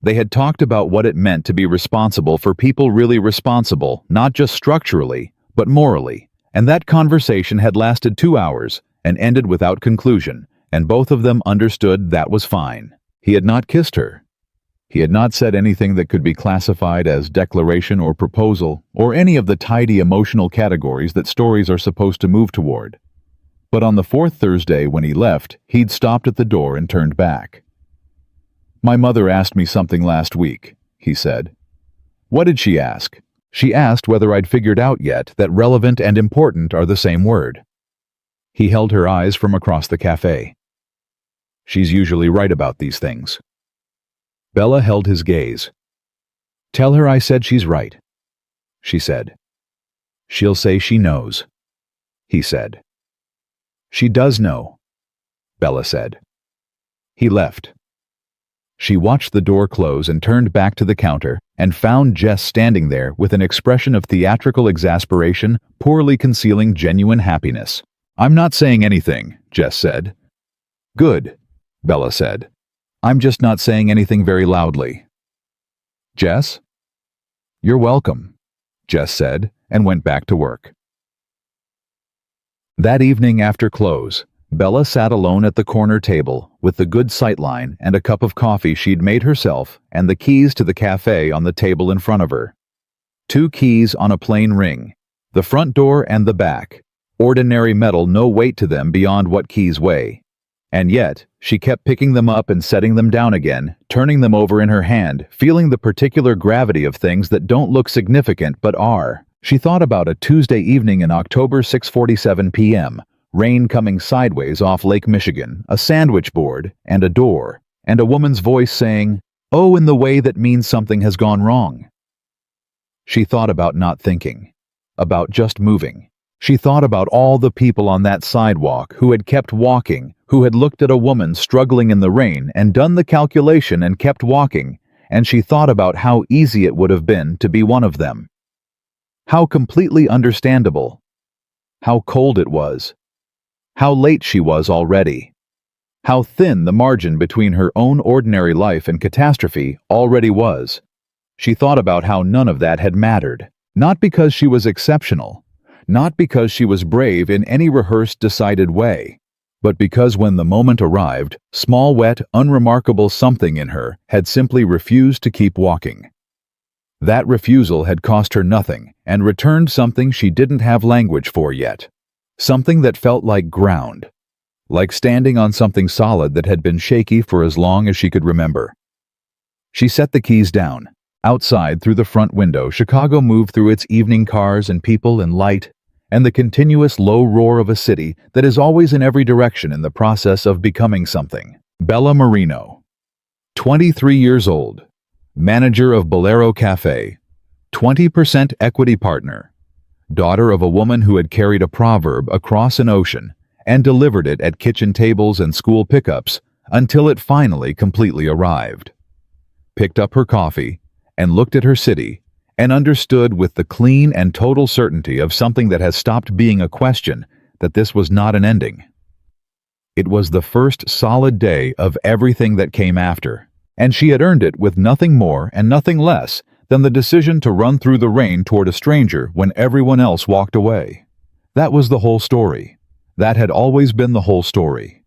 They had talked about what it meant to be responsible for people really responsible, not just structurally, but morally, and that conversation had lasted 2 hours and ended without conclusion, and both of them understood that was fine. He had not kissed her. He had not said anything that could be classified as declaration or proposal, or any of the tidy emotional categories that stories are supposed to move toward. But on the fourth Thursday when he left, he'd stopped at the door and turned back. My mother asked me something last week, he said. What did she ask? She asked whether I'd figured out yet that relevant and important are the same word. He held her eyes from across the cafe. She's usually right about these things. Bella held his gaze. Tell her I said she's right, she said. She'll say she knows, he said. She does know, Bella said. He left. She watched the door close and turned back to the counter and found Jess standing there with an expression of theatrical exasperation, poorly concealing genuine happiness. I'm not saying anything, Jess said. Good, Bella said. I'm just not saying anything very loudly. Jess? You're welcome, Jess said, and went back to work. That evening after close, Bella sat alone at the corner table with the good sightline and a cup of coffee she'd made herself and the keys to the cafe on the table in front of her. 2 keys on a plain ring, the front door and the back. Ordinary metal, no weight to them beyond what keys weigh. And yet, she kept picking them up and setting them down again, turning them over in her hand, feeling the particular gravity of things that don't look significant but are. She thought about a Tuesday evening in October, 6:47 p.m., rain coming sideways off Lake Michigan, a sandwich board, and a door, and a woman's voice saying, "Oh," in the way that means something has gone wrong. She thought about not thinking, about just moving. She thought about all the people on that sidewalk who had kept walking, who had looked at a woman struggling in the rain and done the calculation and kept walking, and she thought about how easy it would have been to be one of them. How completely understandable. How cold it was. How late she was already. How thin the margin between her own ordinary life and catastrophe already was. She thought about how none of that had mattered, not because she was exceptional, not because she was brave in any rehearsed, decided way, but because when the moment arrived, small, wet, unremarkable something in her had simply refused to keep walking. That refusal had cost her nothing and returned something she didn't have language for yet. Something that felt like ground, like standing on something solid that had been shaky for as long as she could remember. She set the keys down. Outside, through the front window, Chicago moved through its evening cars and people and light, and the continuous low roar of a city that is always in every direction in the process of becoming something. Bella Marino, 23 years old, manager of Bolero Cafe, 20% equity partner, daughter of a woman who had carried a proverb across an ocean and delivered it at kitchen tables and school pickups until it finally completely arrived. Picked up her coffee and looked at her city and understood with the clean and total certainty of something that has stopped being a question that this was not an ending. It was the first solid day of everything that came after, and she had earned it with nothing more and nothing less than the decision to run through the rain toward a stranger when everyone else walked away. That was the whole story. That had always been the whole story.